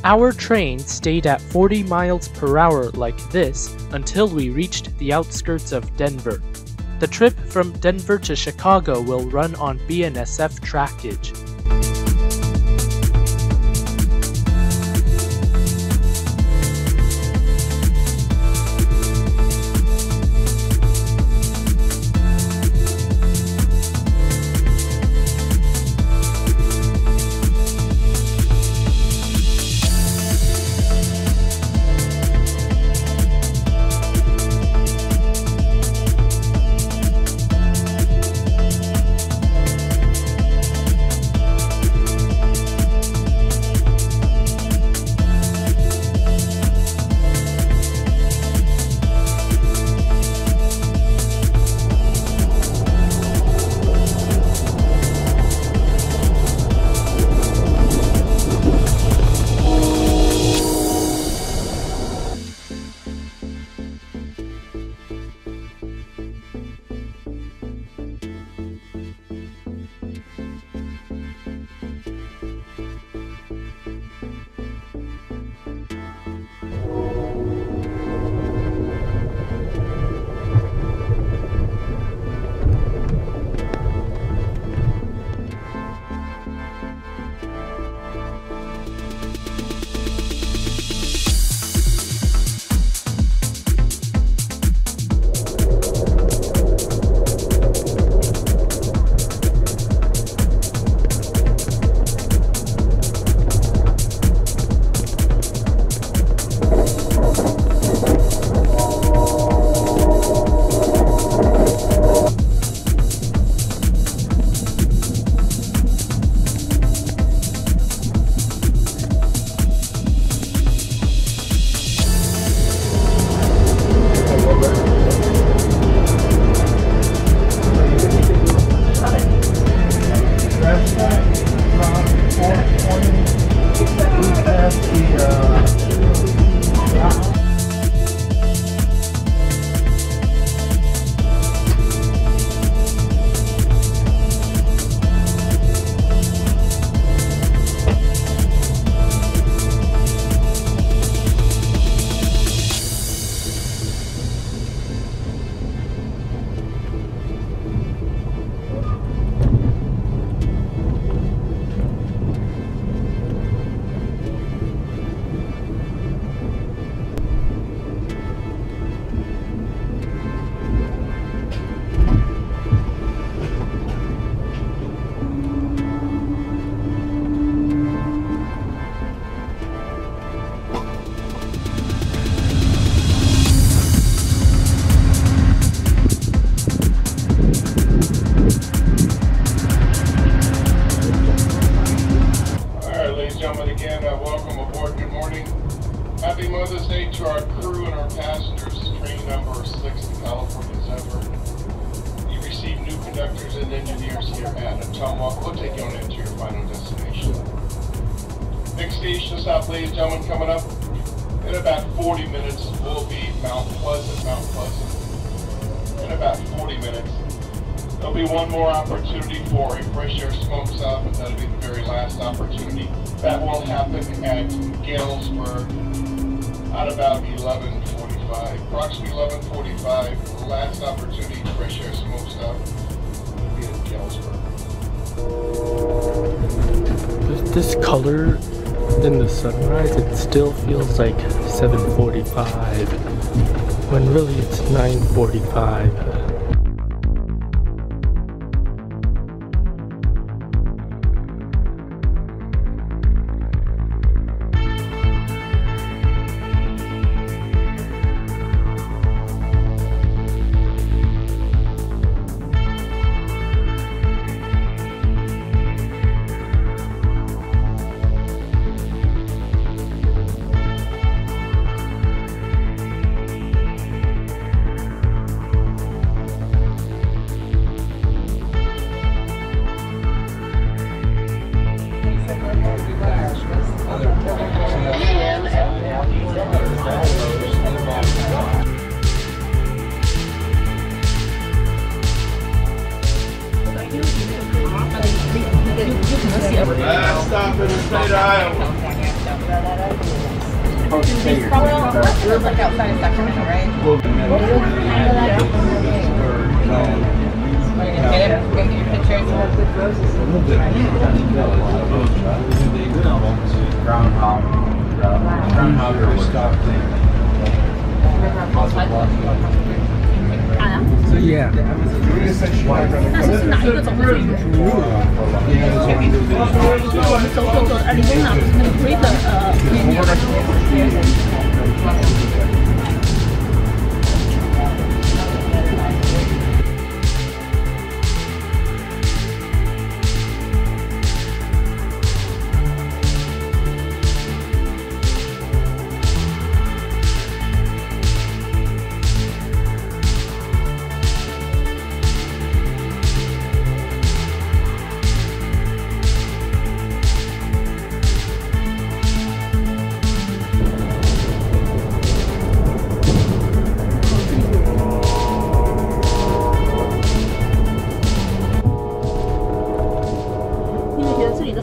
Our train stayed at 40 miles per hour like this until we reached the outskirts of Denver. The trip from Denver to Chicago will run on BNSF trackage. resident engineers here at Atomo. We'll take you on into your final destination. Next station stop, ladies and gentlemen, coming up in about 40 minutes will be Mount Pleasant. In about 40 minutes. There'll be one more opportunity for a fresh air smoke stop, but that'll be the very last opportunity. That will happen at Galesburg at about 11:45. Approximately 11:45, the last opportunity for fresh air smoke stop will be at Galesburg. This color in the sunrise, it still feels like 7:45, when really it's 9:45. Last stop in the state of Iowa. Feels like outside of Sacramento, right? We're gonna get it. We're gonna get your pictures. Yeah. 那是哪一个总会最远？我们走Arizona，不是那个 Greater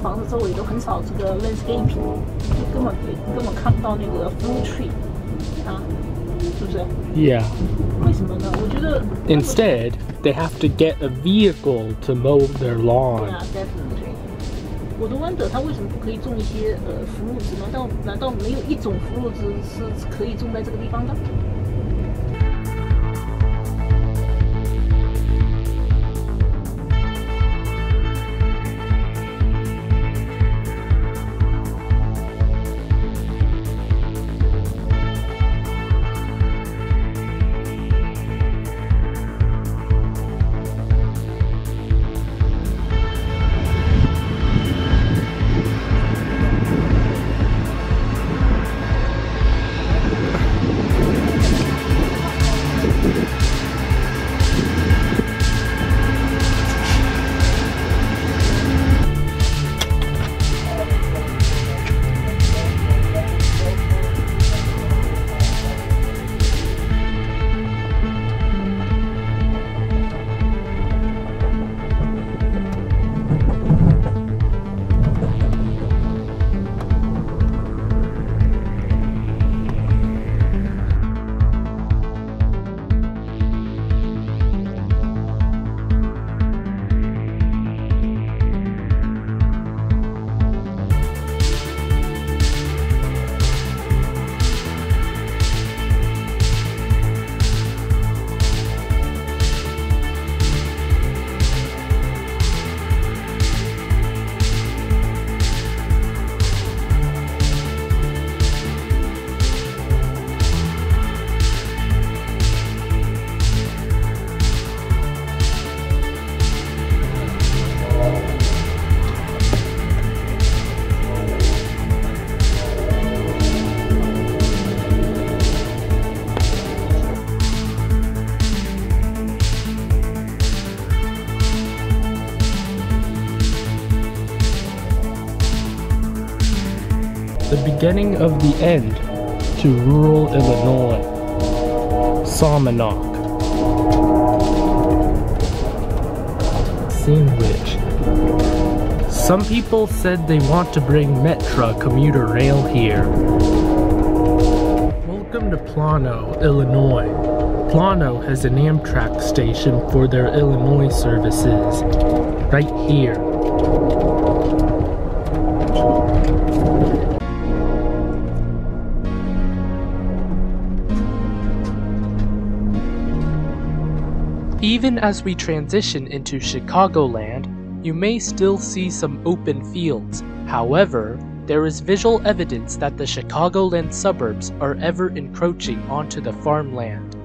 房子周围都很少这个 landscaping， 根本看不到那个 fruit tree 啊，是不是 Yeah. 为什么呢？我觉得 Instead, they have to get a vehicle to mow their lawn. 对啊 ，definitely。我都 wonder 他为什么不可以种一些fruits？难道没有一种 fruits 是可以种在这个地方的？ the beginning of the end to rural Illinois. Salmonok. Sandwich. Some people said they want to bring Metra commuter rail here. Welcome to Plano, Illinois. Plano has an AMTRAK station for their Illinois services. Right here. Even as we transition into Chicagoland, you may still see some open fields. However, there is visual evidence that the Chicagoland suburbs are ever encroaching onto the farmland.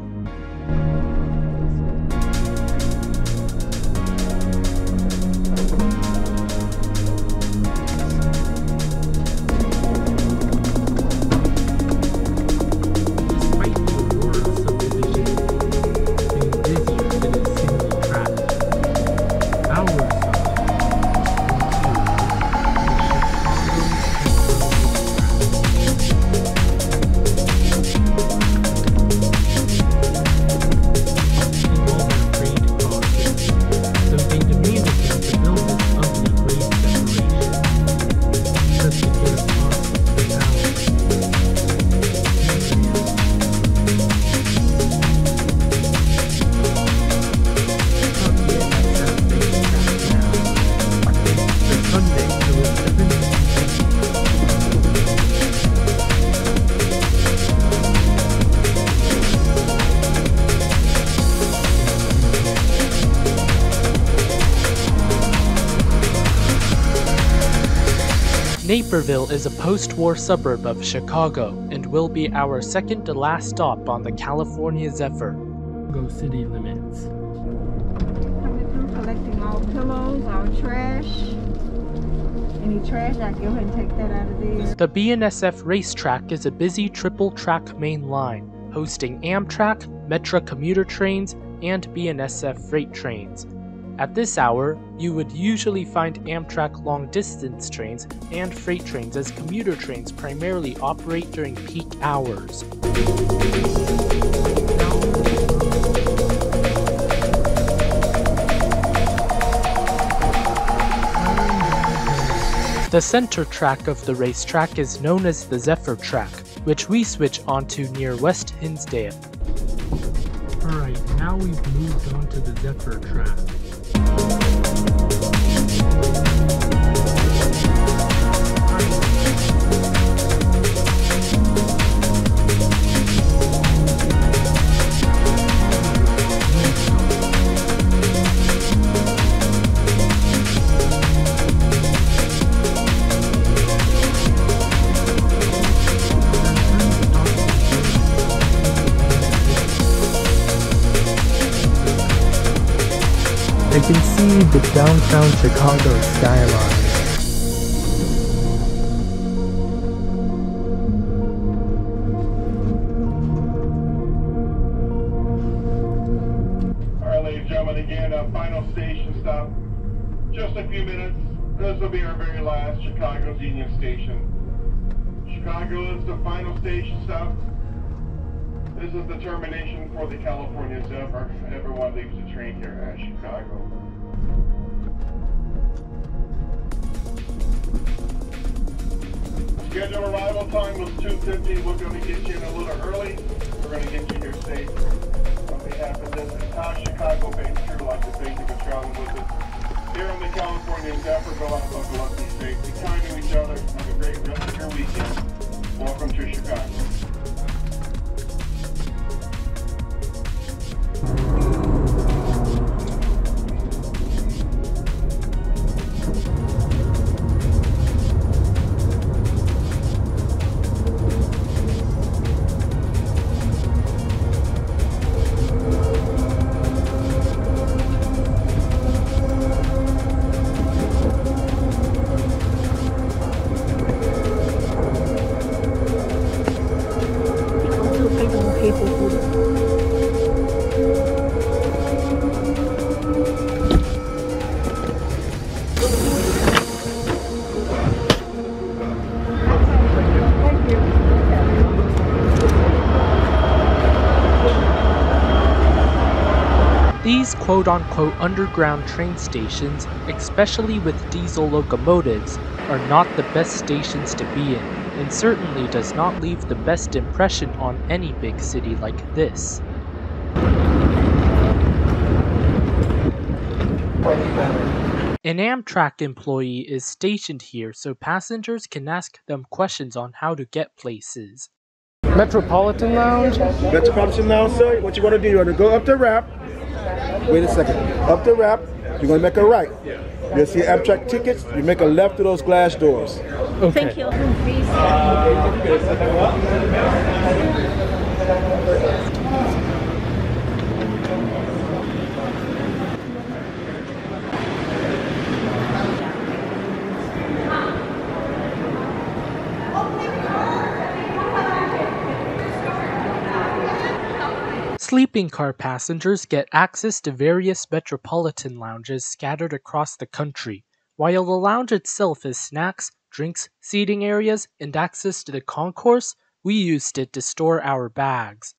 Naperville is a post-war suburb of Chicago and will be our second to last stop on the California Zephyr. Go city limits. Coming through collecting all pillows, all trash. Any trash, I go ahead and take that out of there. The BNSF racetrack is a busy triple-track main line, hosting AMTRAK, Metra commuter trains, and BNSF freight trains. At this hour, you would usually find AMTRAK long-distance trains and freight trains, as commuter trains primarily operate during peak hours. The center track of the racetrack is known as the Zephyr track, which we switch onto near West Hinsdale. Alright, now we've moved on to the Zephyr track. I can see the downtown Chicago skyline. Alright, ladies and gentlemen, again, final station stop. Just a few minutes. This will be our very last Chicago's Union Station. Chicago is the final station stop. This is the termination for the California Zephyr. Everyone leaves the train here at Chicago. Scheduled arrival time was 2:50. We're going to get you in a little early. We're going to get you here safe. On behalf of this entire Chicago-based crew, I'd like to thank you for traveling with us. Here on the California Zephyr, go out, buckle up, be safe, be kind to each other. Have a great rest of your weekend. Welcome to Chicago. quote-unquote underground train stations, especially with diesel locomotives, are not the best stations to be in, and certainly does not leave the best impression on any big city like this. An AMTRAK employee is stationed here so passengers can ask them questions on how to get places. Metropolitan Lounge? Metropolitan Lounge, sir. What you want to do, you want to go up the ramp. Wait a second. Up the ramp, you're going to make a right. You'll see AMTRAK tickets. You make a left through those glass doors. Okay. Thank you. Sleeping car passengers get access to various metropolitan lounges scattered across the country. While the lounge itself has snacks, drinks, seating areas, and access to the concourse, we used it to store our bags.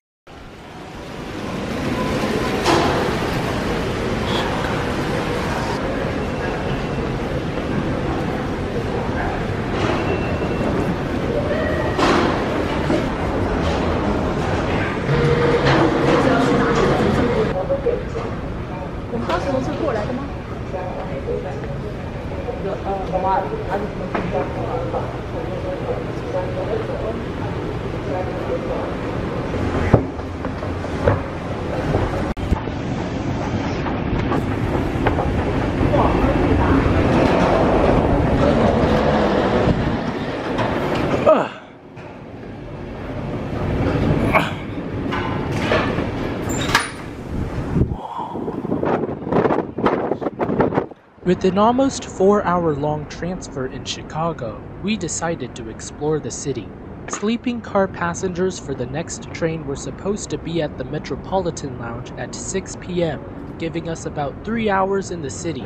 With an almost 4-hour-long transfer in Chicago, we decided to explore the city. Sleeping car passengers for the next train were supposed to be at the Metropolitan Lounge at 6 p.m., giving us about 3 hours in the city.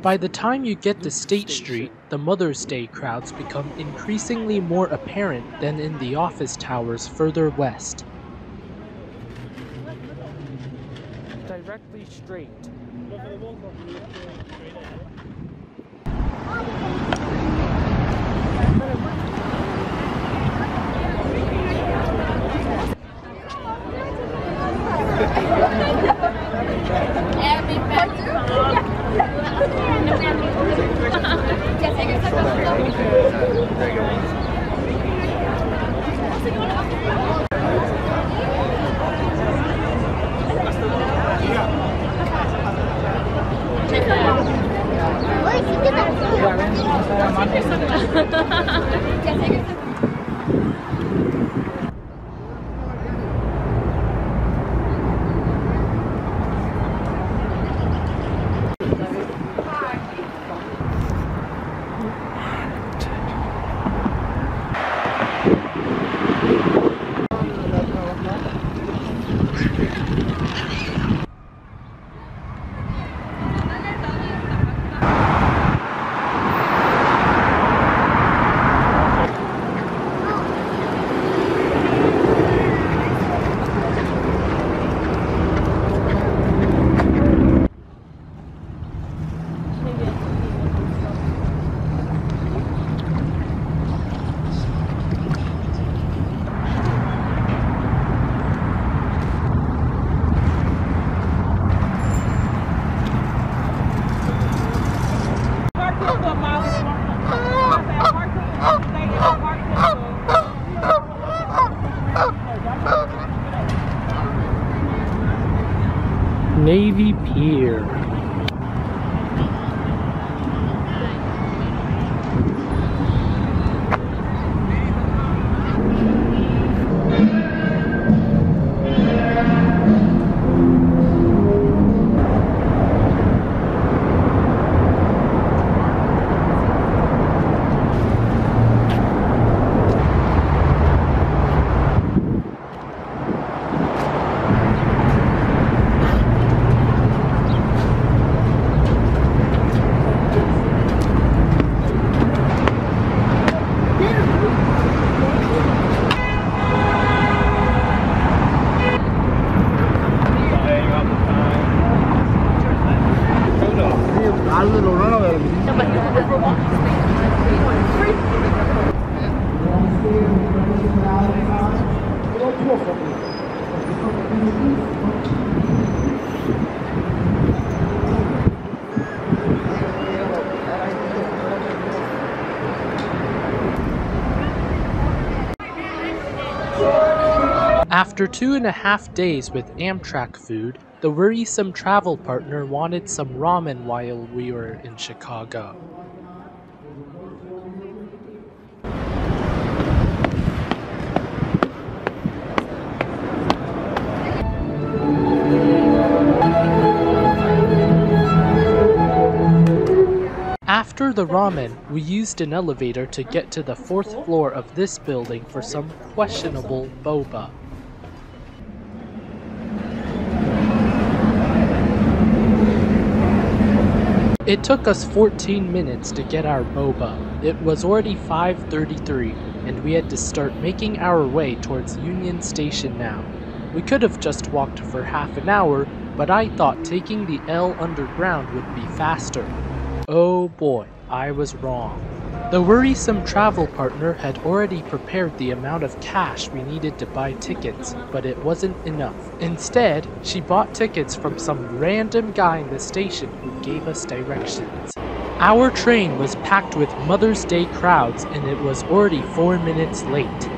By the time you get to State Street, the Mother's Day crowds become increasingly more apparent than in the office towers further west. Directly straight. Navy Pier. After 2.5 days with AMTRAK food, the worrisome travel partner wanted some ramen while we were in Chicago. After the ramen, we used an elevator to get to the 4th floor of this building for some questionable boba. It took us 14 minutes to get our boba. It was already 5:33, and we had to start making our way towards Union Station now. We could have just walked for half an hour, but I thought taking the L underground would be faster. Oh boy, I was wrong. The worrisome travel partner had already prepared the amount of cash we needed to buy tickets, but it wasn't enough. Instead, she bought tickets from some random guy in the station who gave us directions. Our train was packed with Mother's Day crowds and it was already 4 minutes late.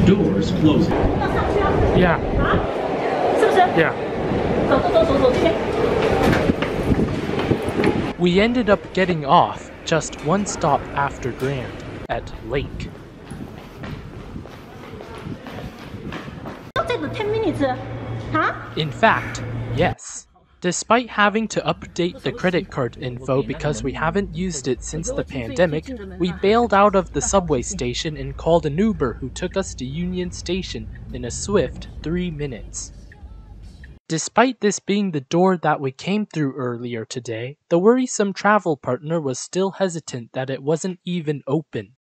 Doors closing. Yeah. Yeah. We ended up getting off just one stop after Grand at Lake. 10 minutes, huh? In fact, yes. Despite having to update the credit card info because we haven't used it since the pandemic, we bailed out of the subway station and called an Uber who took us to Union Station in a swift 3 minutes. Despite this being the door that we came through earlier today, the worrisome travel partner was still hesitant that it wasn't even open.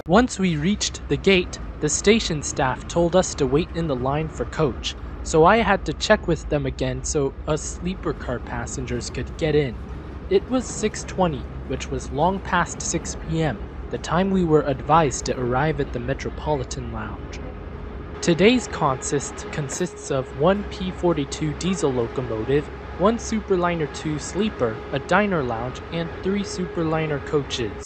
Once we reached the gate, the station staff told us to wait in the line for coach, so I had to check with them again so us sleeper car passengers could get in. It was 6:20, which was long past 6 p.m., the time we were advised to arrive at the Metropolitan Lounge. Today's consist consists of one P.42 diesel locomotive, one Superliner 2 sleeper, a diner lounge, and 3 Superliner coaches.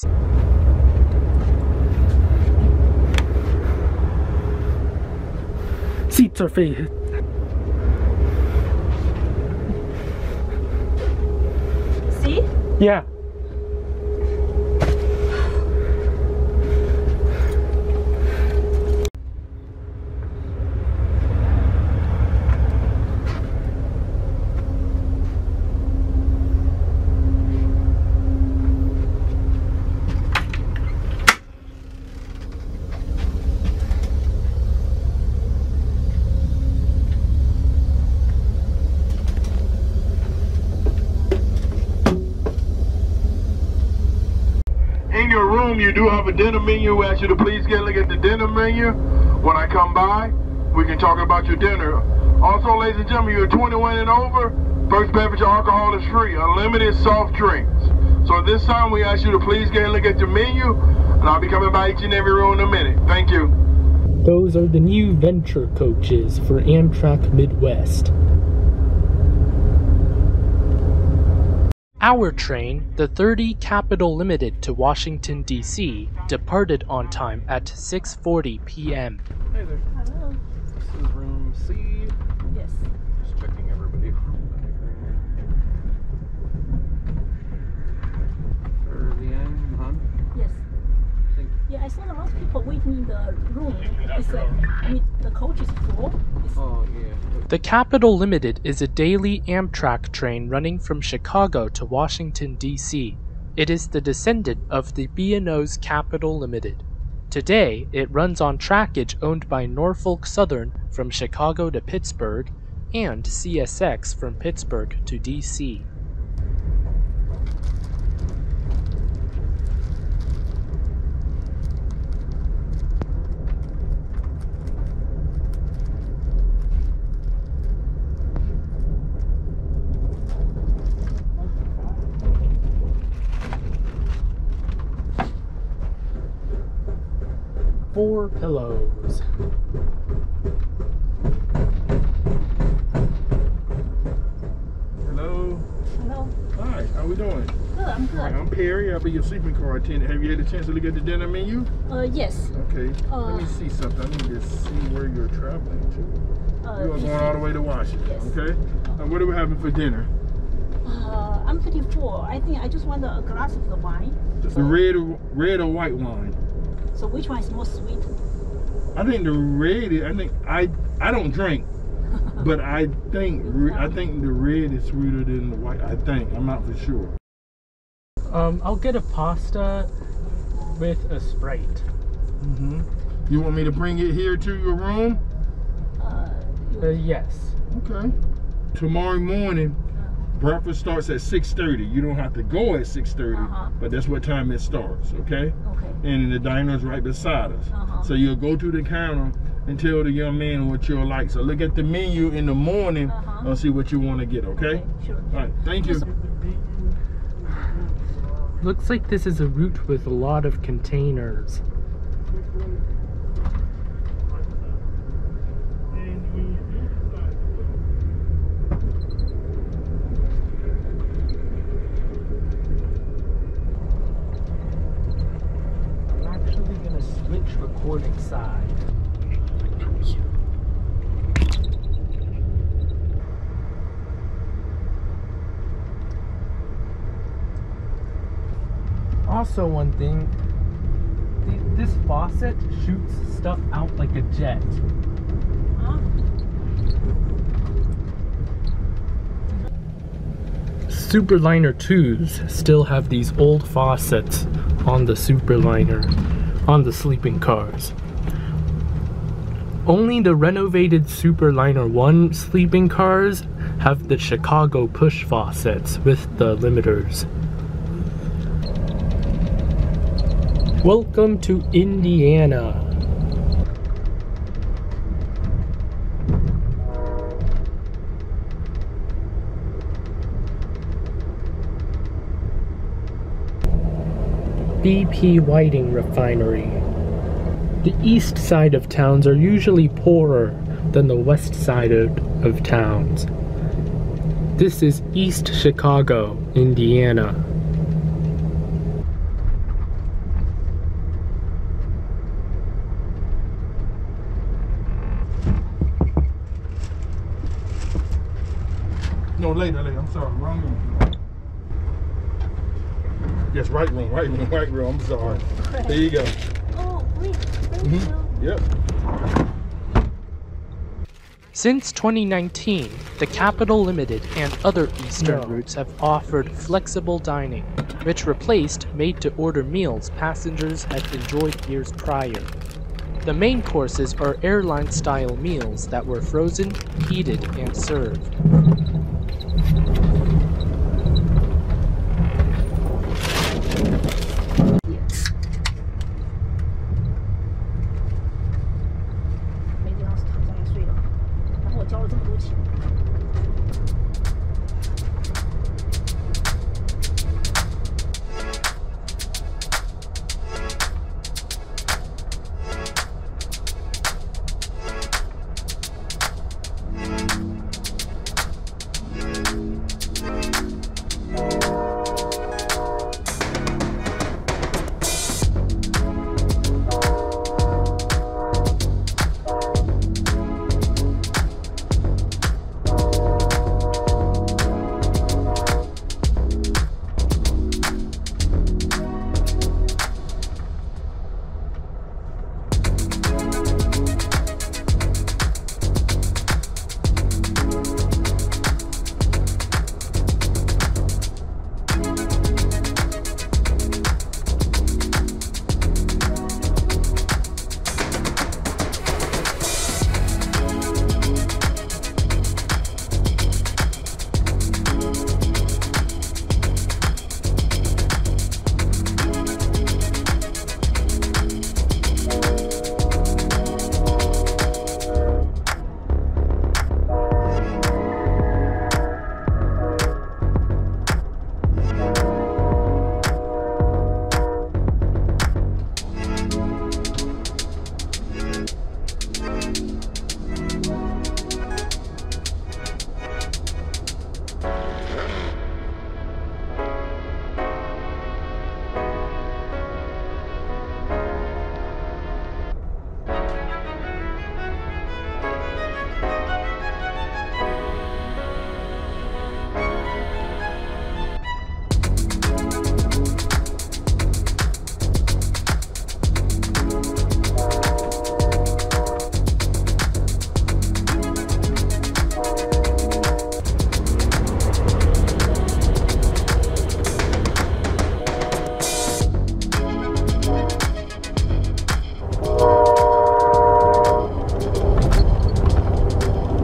Seats are faded. See? Yeah. You do have a dinner menu. We ask you to please get a look at the dinner menu. When I come by, we can talk about your dinner. Also, ladies and gentlemen, you're 21 and over, first beverage alcohol is free, unlimited soft drinks. So at this time, we ask you to please get a look at the menu, and I'll be coming by each and every room in a minute. Thank you. Those are the new Venture coaches for AMTRAK Midwest. Our train, the 30 Capital Limited to Washington, D.C., departed on time at 6:40 p.m. Hey there. Hello. This is room C. Yes. Just checking everybody from the diagram. For the end, huh? Yes. Yeah, I saw a lot of people waiting in the room. It's like, the coach is full. Oh, yeah. The Capital Limited is a daily AMTRAK train running from Chicago to Washington, D.C. It is the descendant of the B&O's Capital Limited. Today, it runs on trackage owned by Norfolk Southern from Chicago to Pittsburgh and CSX from Pittsburgh to D.C. 4 pillows. Hello. Hello. Hi, how we doing? Good, I'm good. I'm Perry. I'll be your sleeping car attendant. Have you had a chance to look at the dinner menu? Yes. Okay. Let me see something. I need to see where you're traveling to. You are going all the way to Washington. Yes. Okay. What are we having for dinner? I'm pretty full. I think I just want a glass of the wine. The red or white wine? So which one is more sweet? I think the red is, I don't drink, but I think the red is sweeter than the white. I think. I'm not for sure. I'll get a pasta with a Sprite. You want me to bring it here to your room? Yes. Okay. Tomorrow morning, breakfast starts at 6:30. You don't have to go at 6:30, but that's what time it starts, okay? Okay. And the diner's right beside us. So you'll go to the counter and tell the young man what you'll like. So look at the menu in the morning and see what you want to get, okay? Sure. All right, thank you. Looks like this is a route with a lot of containers. Switch recording side. Also, one thing, this faucet shoots stuff out like a jet. Superliner 2s still have these old faucets on the Superliner. On the sleeping cars. Only the renovated Superliner 1 sleeping cars have the Chicago push faucets with the limiters. Welcome to Indiana. BP Whiting Refinery. The east side of towns are usually poorer than the west side of towns. This is East Chicago, Indiana. No, later. I'm sorry, wrong room. Yes, right room. I'm sorry. There you go. Oh, great. Thank you. Yep. Since 2019, the Capital Limited and other eastern routes have offered flexible dining, which replaced made-to-order meals passengers had enjoyed years prior. The main courses are airline-style meals that were frozen, heated, and served.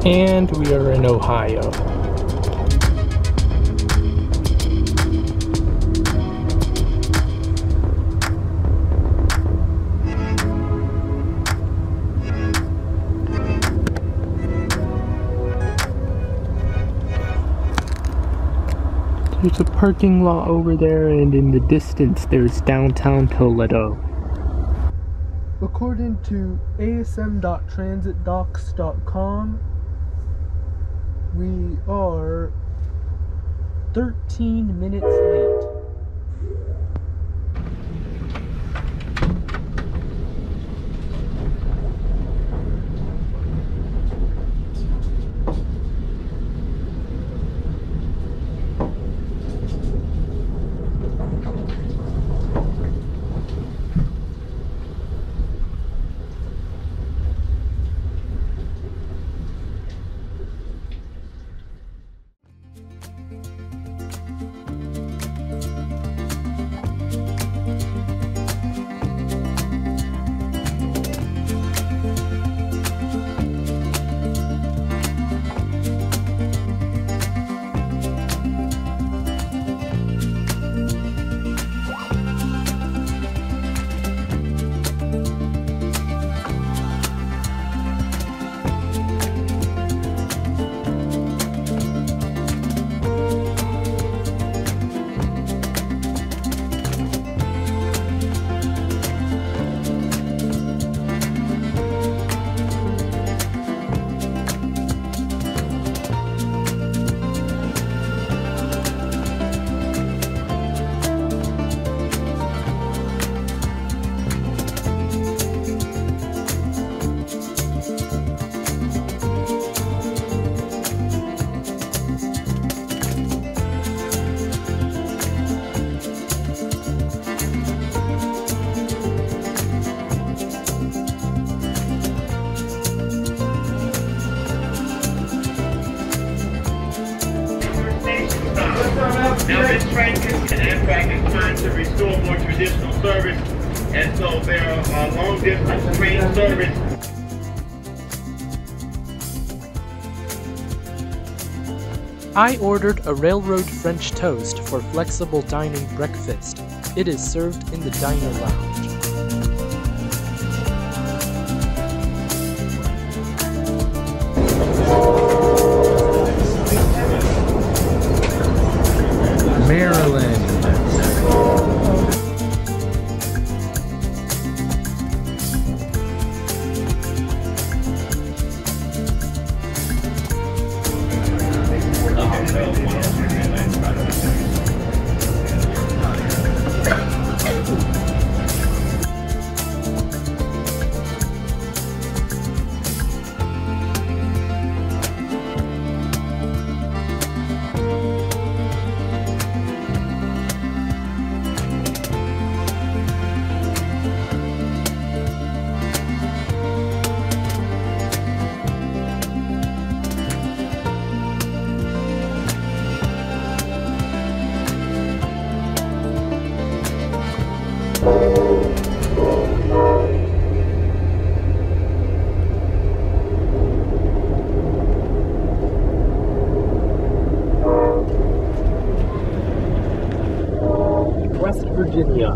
And we are in Ohio. There's a parking lot over there, and in the distance there's downtown Toledo. According to asm.transitdocs.com, we are 13 minutes late. Now this train and AMTRAK is trying to restore more traditional service, and so there are long distance train service. I ordered a railroad French toast for flexible dining breakfast. It is served in the diner lounge. Maryland. West Virginia.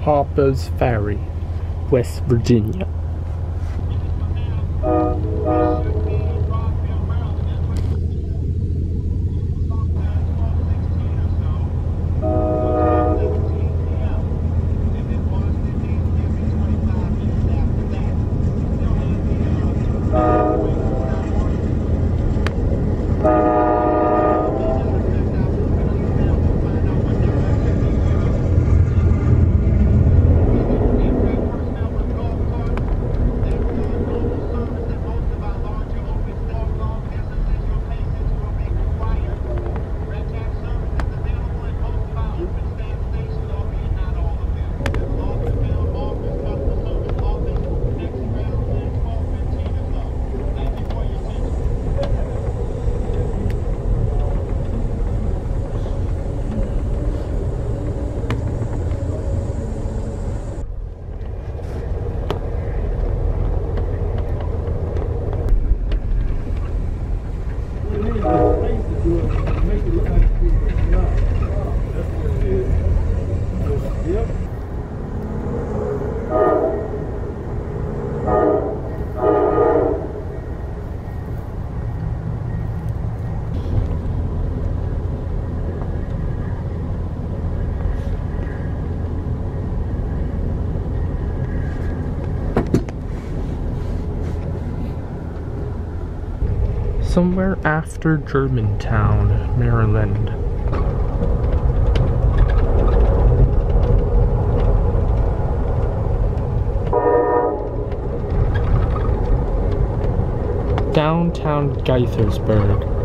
Harper's Ferry, West Virginia. Somewhere after Germantown, Maryland. Downtown Gaithersburg.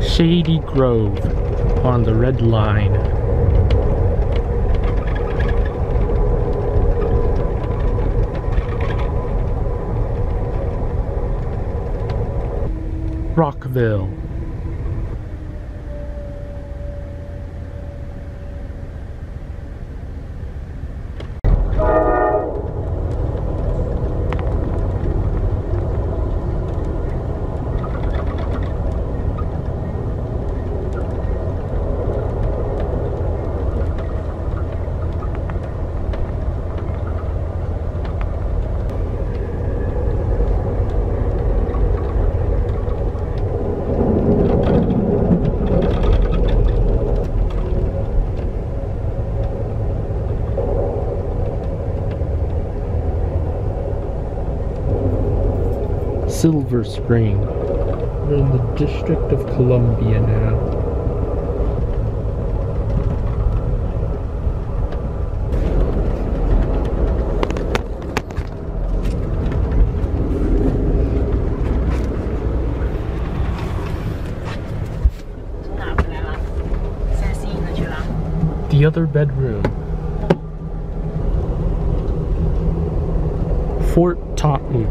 Shady Grove on the Red Line. Rockville. Silver Spring. We're in the District of Columbia now. The other bedroom. Fort Totten.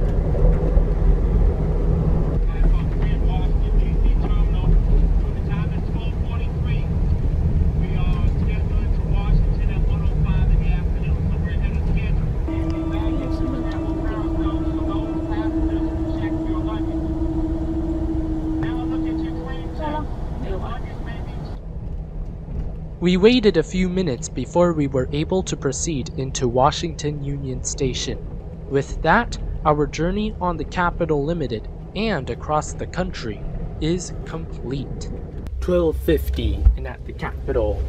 We waited a few minutes before we were able to proceed into Washington Union Station. With that, our journey on the Capitol Limited and across the country is complete. 12:50 and at the Capitol.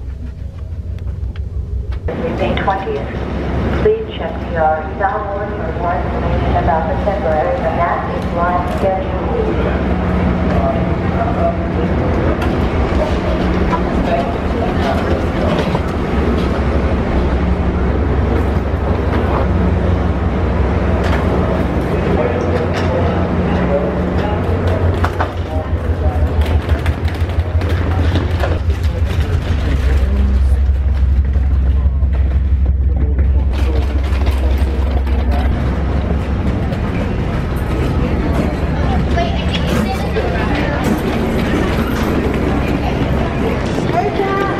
May 20th. Please check your cell phone for more information about the temporary monastic line schedule. Hey,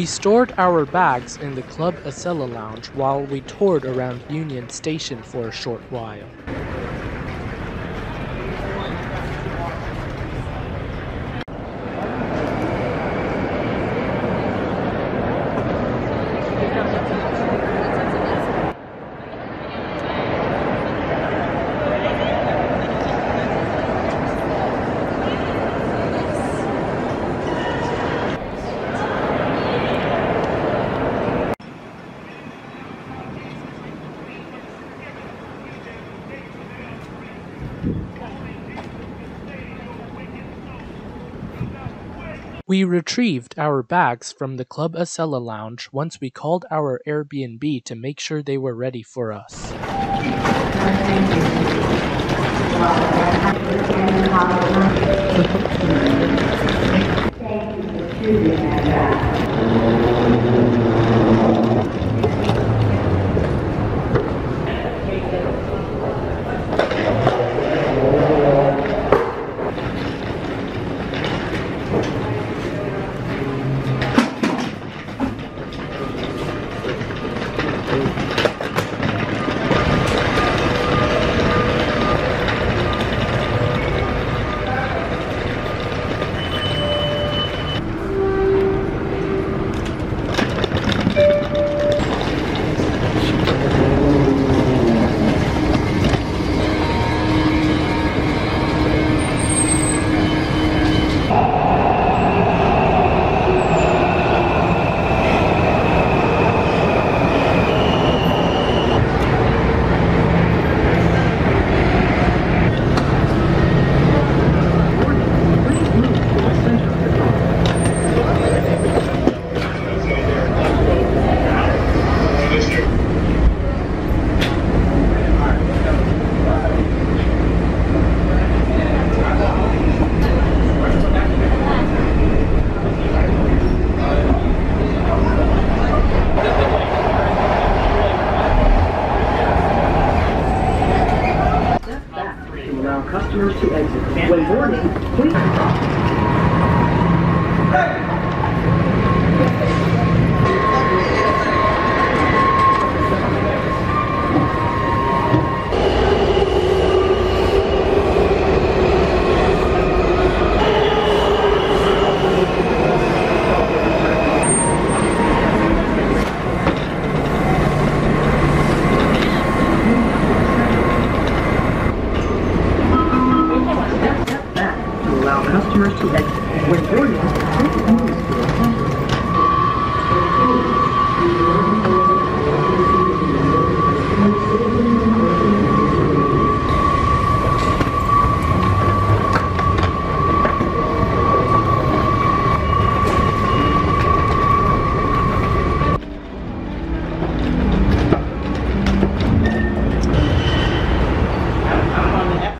We stored our bags in the Club Acela lounge while we toured around Union Station for a short while. We retrieved our bags from the Club Acela lounge once we called our Airbnb to make sure they were ready for us. Customers to exit. When boarding, please. Customers to exit. When boarding, please move to the center.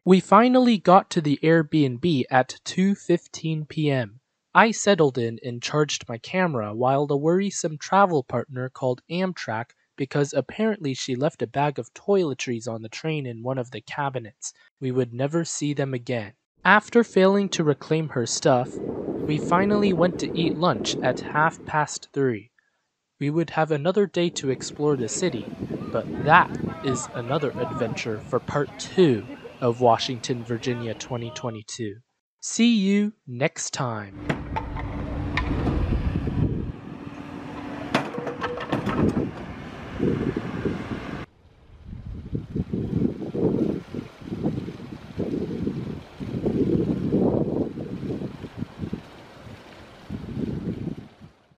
We finally got to the Airbnb at 2:15 p.m. I settled in and charged my camera while the worrisome travel partner called AMTRAK because apparently she left a bag of toiletries on the train in one of the cabinets. We would never see them again. After failing to reclaim her stuff, we finally went to eat lunch at 3:30. We would have another day to explore the city, but that is another adventure for part 2 of Washington, Virginia 2022. See you next time.